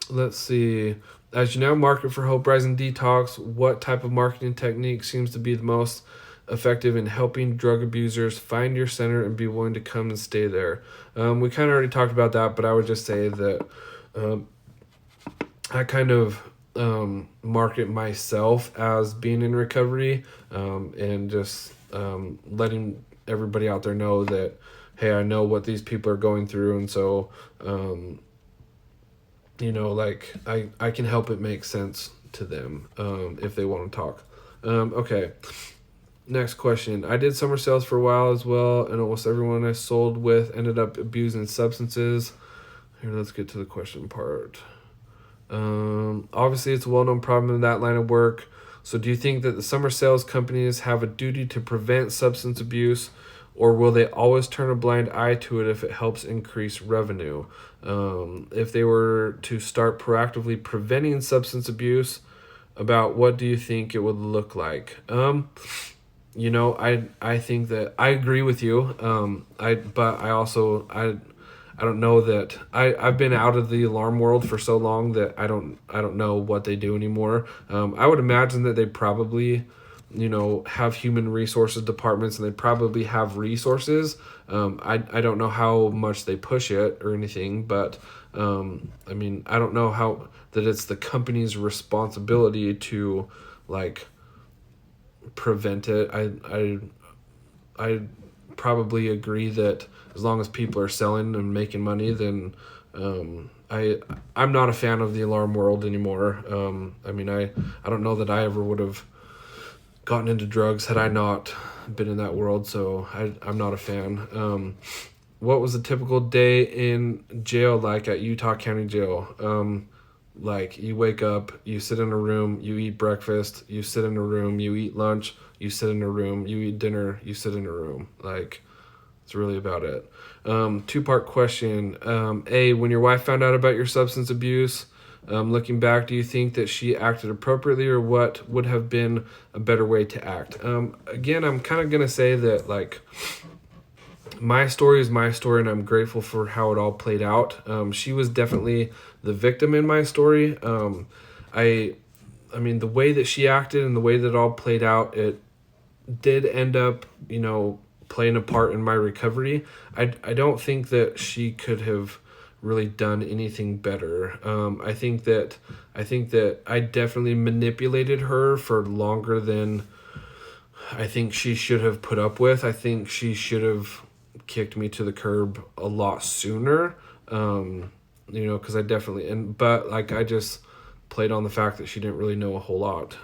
Let's see. As you now market for Hope Rising Detox, what type of marketing technique seems to be the most effective in helping drug abusers find your center and be willing to come and stay there? We kind of already talked about that, but I would just say that I kind of market myself as being in recovery, and just letting everybody out there know that, hey, I know what these people are going through, and so like I can help it make sense to them if they want to talk. Okay, next question. I did summer sales for a while as well, and almost everyone I sold with ended up abusing substances. Here, let's get to the question part. Obviously it's a well-known problem in that line of work. So do you think that the summer sales companies have a duty to prevent substance abuse, or will they always turn a blind eye to it if it helps increase revenue? If they were to start proactively preventing substance abuse, about what do you think it would look like? I think that I agree with you. I don't know that I've been out of the alarm world for so long that I don't know what they do anymore. I would imagine that they probably, have human resources departments, and they probably have resources. I don't know how much they push it or anything, but I don't know how that it's the company's responsibility to like prevent it. I probably agree that as long as people are selling and making money, then I'm not a fan of the alarm world anymore. I don't know that I ever would have gotten into drugs had I not been in that world, so I'm not a fan. What was a typical day in jail like at Utah County Jail? Like you wake up, you sit in a room, you eat breakfast, you sit in a room, you eat lunch, you sit in a room, you eat dinner, you sit in a room. Like, that's really about it. Two-part question. A, when your wife found out about your substance abuse, looking back, do you think that she acted appropriately, or what would have been a better way to act? Again, I'm kind of going to say that, like, my story is my story, and I'm grateful for how it all played out. She was definitely the victim in my story. The way that she acted and the way that it all played out, it did end up, playing a part in my recovery. I don't think that she could have really done anything better. I think that I definitely manipulated her for longer than I think she should have put up with. I think she should have kicked me to the curb a lot sooner. Because I just played on the fact that she didn't really know a whole lot.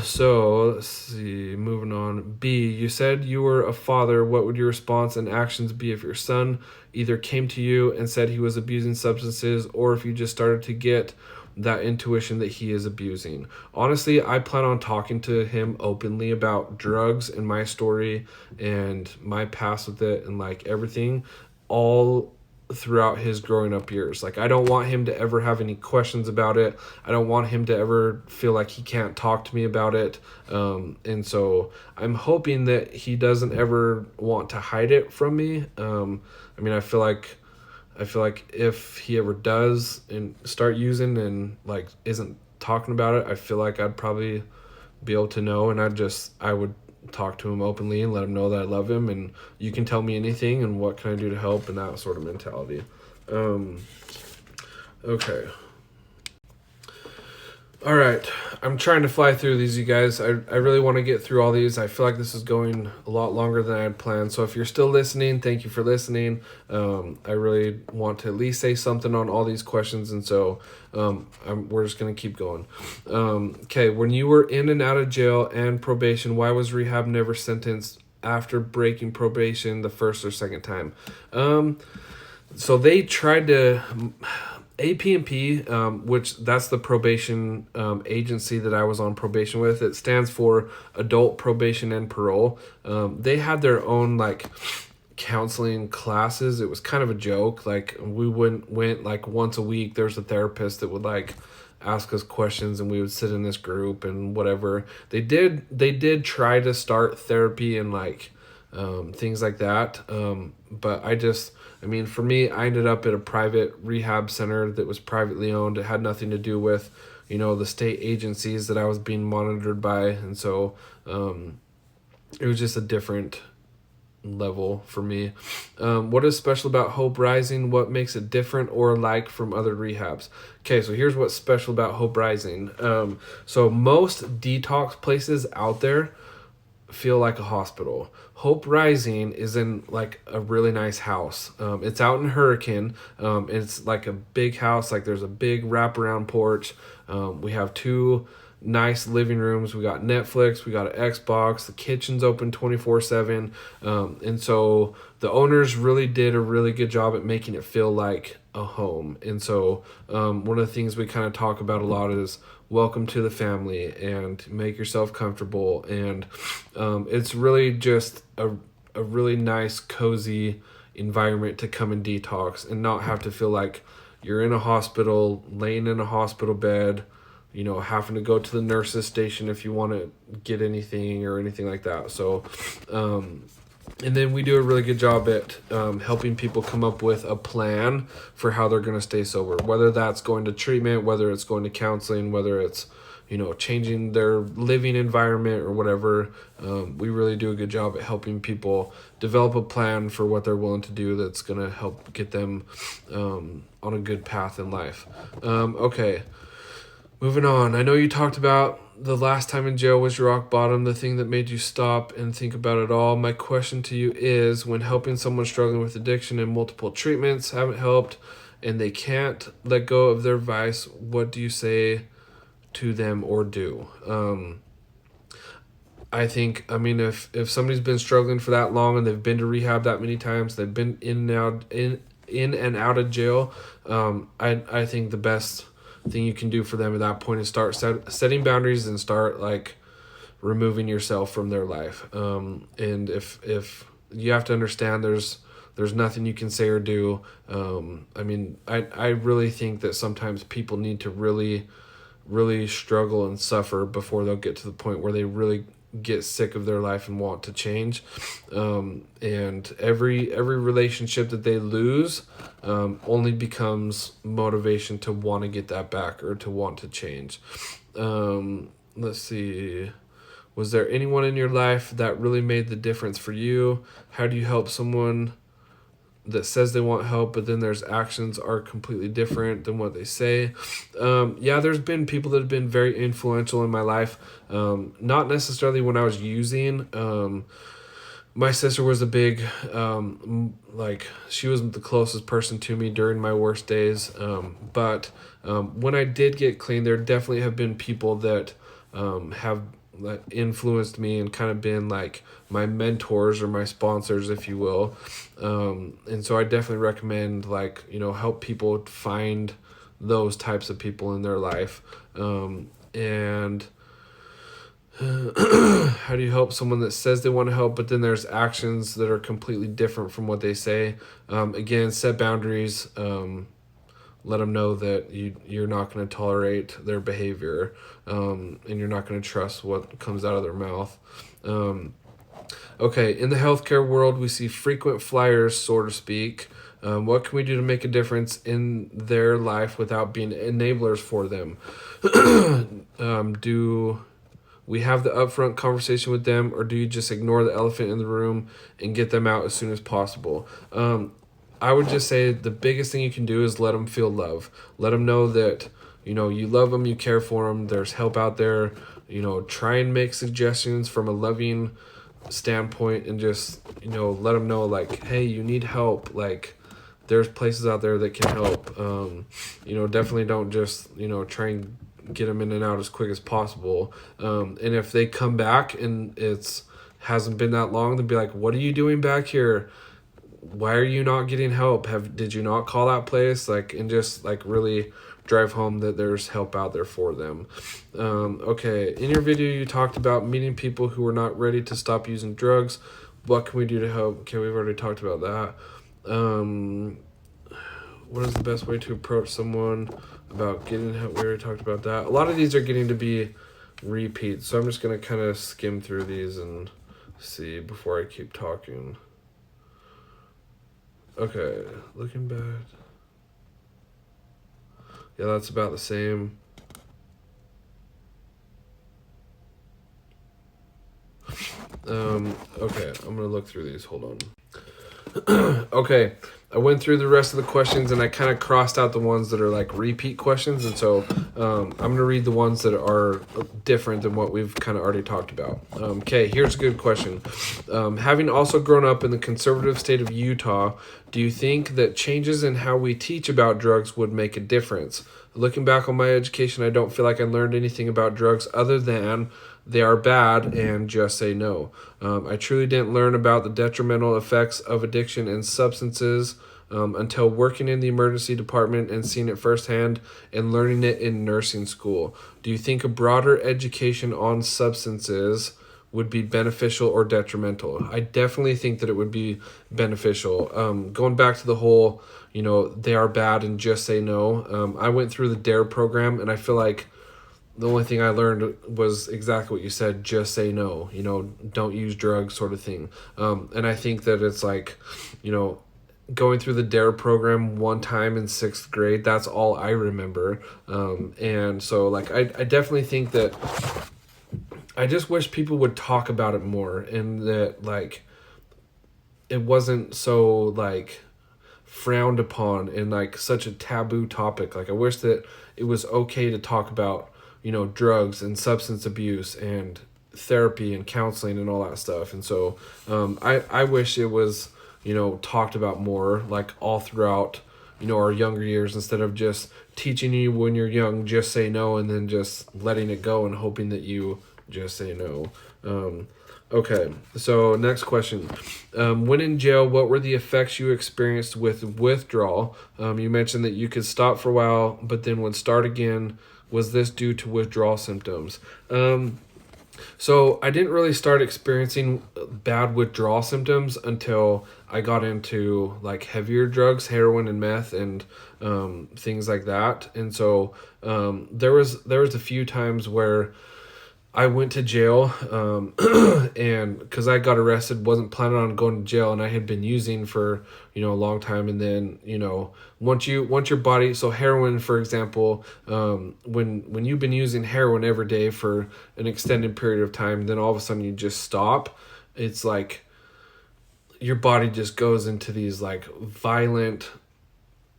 So let's see, moving on. B, you said you were a father. What would your response and actions be if your son either came to you and said he was abusing substances, or if you just started to get that intuition that he is abusing? Honestly, I plan on talking to him openly about drugs and my story and my past with it and like everything all throughout his growing up years. Like, I don't want him to ever have any questions about it. I don't want him to ever feel like he can't talk to me about it. And so I'm hoping that he doesn't ever want to hide it from me. I feel like if he ever does and start using and like isn't talking about it, I feel like I'd probably be able to know, and I would talk to him openly and let him know that I love him and you can tell me anything and what can I do to help, and that sort of mentality. Okay. All right. I'm trying to fly through these, you guys. I really want to get through all these. I feel like this is going a lot longer than I had planned. So if you're still listening, thank you for listening. I really want to at least say something on all these questions. And so we're just going to keep going. Okay. When you were in and out of jail and probation, why was rehab never sentenced after breaking probation the first or second time? So they tried to APP, which that's the probation agency that I was on probation with. It stands for Adult Probation and Parole. They had their own like counseling classes. It was kind of a joke. Like we went like once a week. There's a therapist that would like ask us questions, and we would sit in this group and whatever. They did try to start therapy and like things like that. But I mean, for me, I ended up at a private rehab center that was privately owned. It had nothing to do with, the state agencies that I was being monitored by. And so it was just a different level for me. What is special about Hope Rising? What makes it different or alike from other rehabs? Okay, so here's what's special about Hope Rising. So most detox places out there feel like a hospital. Hope Rising is in like a really nice house. It's out in Hurricane. It's like a big house. Like there's a big wraparound porch. We have 2 nice living rooms. We got Netflix. We got an Xbox. The kitchen's open 24/7. And so the owners really did a really good job at making it feel like a home. And so one of the things we kind of talk about a lot is welcome to the family and make yourself comfortable. And it's really just a really nice, cozy environment to come and detox and not have to feel like you're in a hospital, laying in a hospital bed, having to go to the nurse's station if you want to get anything or anything like that. So, and then we do a really good job at helping people come up with a plan for how they're going to stay sober, whether that's going to treatment, whether it's going to counseling, whether it's, changing their living environment or whatever. We really do a good job at helping people develop a plan for what they're willing to do that's going to help get them on a good path in life. Okay. Moving on, I know you talked about the last time in jail was your rock bottom, the thing that made you stop and think about it all. My question to you is, when helping someone struggling with addiction and multiple treatments haven't helped and they can't let go of their vice, what do you say to them or do? I think, if somebody's been struggling for that long and they've been to rehab that many times, they've been in and out of jail, I think the best thing you can do for them at that point is start setting boundaries and start like removing yourself from their life. And if you have to understand there's nothing you can say or do. I really think that sometimes people need to really, really struggle and suffer before they'll get to the point where they really get sick of their life and want to change. And every relationship that they lose only becomes motivation to want to get that back or to want to change. Let's see. Was there anyone in your life that really made the difference for you? How do you help someone that says they want help, but then there's actions are completely different than what they say? There's been people that have been very influential in my life. Not necessarily when I was using. My sister was a big, she was the closest person to me during my worst days. But when I did get clean, there definitely have been people that have influenced me and kind of been like my mentors or my sponsors, if you will. And so I definitely recommend help people find those types of people in their life. And how do you help someone that says they want to help, but then there's actions that are completely different from what they say? Again, set boundaries. Let them know that you're not going to tolerate their behavior, and you're not going to trust what comes out of their mouth. Okay, in the healthcare world, we see frequent flyers, so to speak. What can we do to make a difference in their life without being enablers for them? Do we have the upfront conversation with them, or do you just ignore the elephant in the room and get them out as soon as possible? I would just say the biggest thing you can do is let them feel love. Let them know that you love them, you care for them, there's help out there. Try and make suggestions from a loving standpoint, and just let them know, like, hey, you need help, like there's places out there that can help. Definitely don't just try and get them in and out as quick as possible. And if they come back and it's hasn't been that long, then be like, what are you doing back here? Why are you not getting help? Did you not call that place? Like, and just like really drive home that there's help out there for them. Okay, in your video you talked about meeting people who are not ready to stop using drugs. What can we do to help? Okay, we've already talked about that. What is the best way to approach someone about getting help? We already talked about that. A lot of these are getting to be repeats, so I'm just going to kind of skim through these and see before I keep talking. Okay, looking back. Yeah, that's about the same. Okay, I'm going to look through these. Hold on. Okay, I went through the rest of the questions and I kind of crossed out the ones that are like repeat questions. And so I'm going to read the ones that are different than what we've kind of already talked about. Okay, here's a good question. Having also grown up in the conservative state of Utah, do you think that changes in how we teach about drugs would make a difference? Looking back on my education, I don't feel like I learned anything about drugs other than they are bad and just say no. I truly didn't learn about the detrimental effects of addiction and substances until working in the emergency department and seeing it firsthand and learning it in nursing school. Do you think a broader education on substances would be beneficial or detrimental? I definitely think that it would be beneficial. Going back to the whole, they are bad and just say no. I went through the DARE program, and I feel like the only thing I learned was exactly what you said, just say no, don't use drugs, sort of thing. And I think that it's like, going through the DARE program one time in 6th grade, that's all I remember. And so like, I definitely think that I just wish people would talk about it more, and that like, it wasn't so like frowned upon and like such a taboo topic. Like, I wish that it was okay to talk about drugs and substance abuse and therapy and counseling and all that stuff. And so I wish it was, talked about more, like all throughout, our younger years, instead of just teaching you when you're young, just say no, and then just letting it go and hoping that you just say no. Okay, so next question. When in jail, what were the effects you experienced with withdrawal? You mentioned that you could stop for a while, but then would start again. Was this due to withdrawal symptoms? So I didn't really start experiencing bad withdrawal symptoms until I got into like heavier drugs, heroin and meth, and things like that. And so there was a few times where I went to jail, and because I got arrested, wasn't planning on going to jail, and I had been using for a long time. And then once your body, so heroin, for example, when you've been using heroin every day for an extended period of time, then all of a sudden you just stop. It's like your body just goes into these like violent,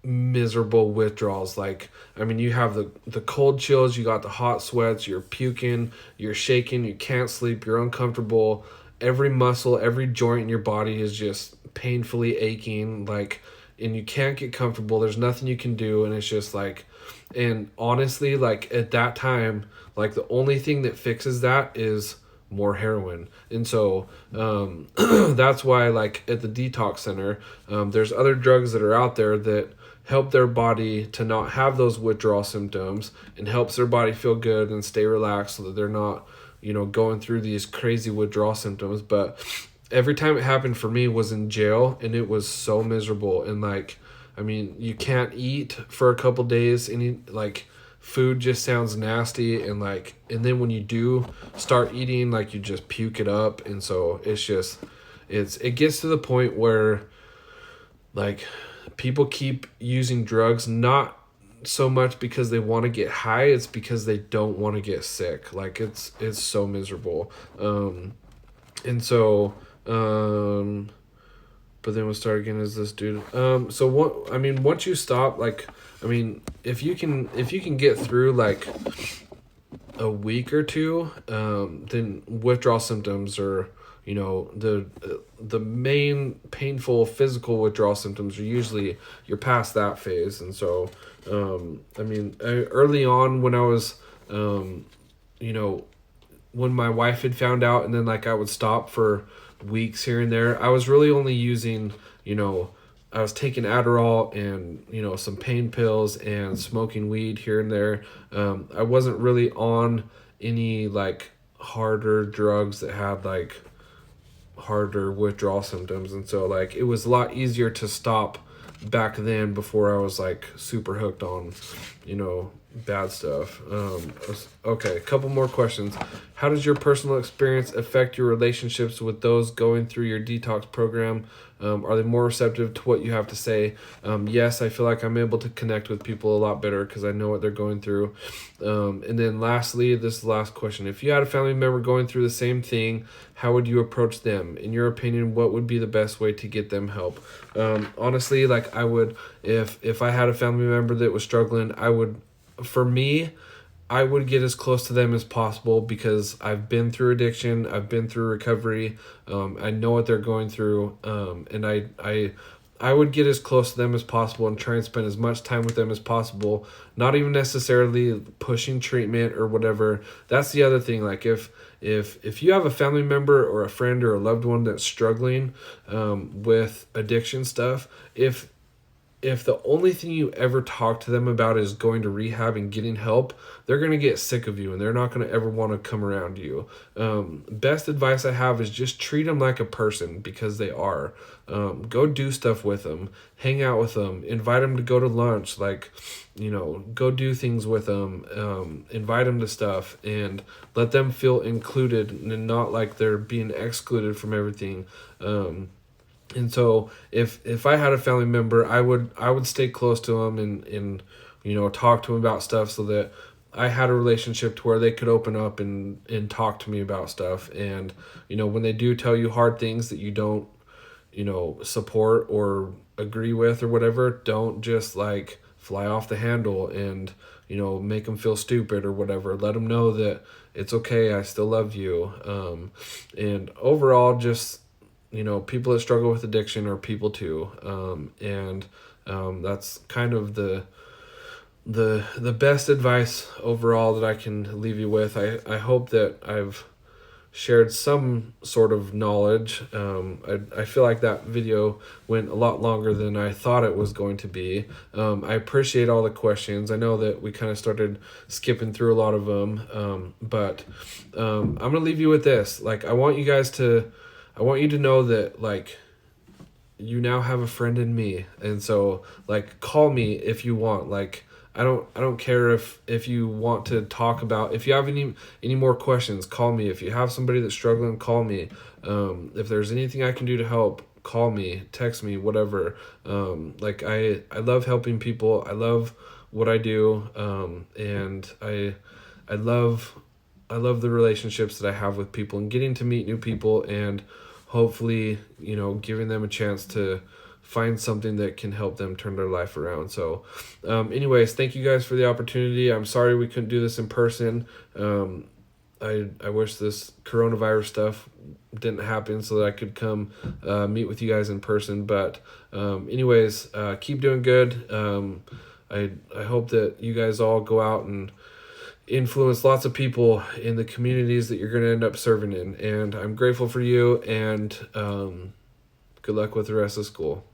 miserable withdrawals. Like, I mean, you have the cold chills, you got the hot sweats, you're puking, you're shaking, you can't sleep, you're uncomfortable, every muscle, every joint in your body is just painfully aching, like, and you can't get comfortable, there's nothing you can do, and it's just like, and honestly, like at that time, like the only thing that fixes that is more heroin. And so that's why, like at the detox center, there's other drugs that are out there that help their body to not have those withdrawal symptoms, and helps their body feel good and stay relaxed so that they're not going through these crazy withdrawal symptoms. But every time it happened for me was in jail, and it was so miserable. And like, I mean, you can't eat for a couple days, and like food just sounds nasty, and like, and then when you do start eating, like you just puke it up. And so it's just, it gets to the point where like people keep using drugs, not so much because they want to get high, it's because they don't want to get sick. Like it's so miserable. And so but then we'll start again as this dude. So what? I mean, once you stop, like, I mean, if you can get through like a week or two, then withdrawal symptoms or the main painful physical withdrawal symptoms are usually you're past that phase. And so I mean, early on when I was when my wife had found out, and then like I would stop for weeks here and there, I was really only using, I was taking Adderall and, some pain pills and smoking weed here and there. I wasn't really on any like harder drugs that had like harder withdrawal symptoms. And so like it was a lot easier to stop back then before I was like super hooked on, bad stuff. Okay, a couple more questions. How does your personal experience affect your relationships with those going through your detox program? Are they more receptive to what you have to say? Yes, I feel like I'm able to connect with people a lot better because I know what they're going through. And then lastly, this is the last question. If you had a family member going through the same thing, how would you approach them? In your opinion, what would be the best way to get them help? Honestly, like I would, if I had a family member that was struggling, for me, I would get as close to them as possible because I've been through addiction, I've been through recovery, I know what they're going through, and I would get as close to them as possible and try and spend as much time with them as possible, not even necessarily pushing treatment or whatever. That's the other thing, like if you have a family member or a friend or a loved one that's struggling with addiction stuff, if the only thing you ever talk to them about is going to rehab and getting help, they're going to get sick of you and they're not going to ever want to come around you. Best advice I have is just treat them like a person because they are. Go do stuff with them, hang out with them, invite them to go to lunch, like, go do things with them, invite them to stuff and let them feel included and not like they're being excluded from everything. And so if I had a family member, I would stay close to them and talk to them about stuff so that I had a relationship to where they could open up and talk to me about stuff. And, when they do tell you hard things that you don't, support or agree with or whatever, don't just like fly off the handle and, make them feel stupid or whatever. Let them know that it's okay. I still love you. And overall, just, people that struggle with addiction are people too. That's kind of the best advice overall that I can leave you with. I hope that I've shared some sort of knowledge. I feel like that video went a lot longer than I thought it was going to be. I appreciate all the questions. I know that we kind of started skipping through a lot of them, but I'm going to leave you with this. Like, I want you to know that, like, you now have a friend in me. And so, like, call me if you want. Like, I don't care if you want to talk about, if you have any more questions, call me. If you have somebody that's struggling, call me. If there's anything I can do to help, call me, text me, whatever. Like, I love helping people. I love what I do. And I love the relationships that I have with people and getting to meet new people and hopefully, giving them a chance to find something that can help them turn their life around. So anyways, thank you guys for the opportunity. I'm sorry we couldn't do this in person. I wish this coronavirus stuff didn't happen so that I could come meet with you guys in person. But anyways, keep doing good. I hope that you guys all go out and influence lots of people in the communities that you're going to end up serving in. And I'm grateful for you, and good luck with the rest of school.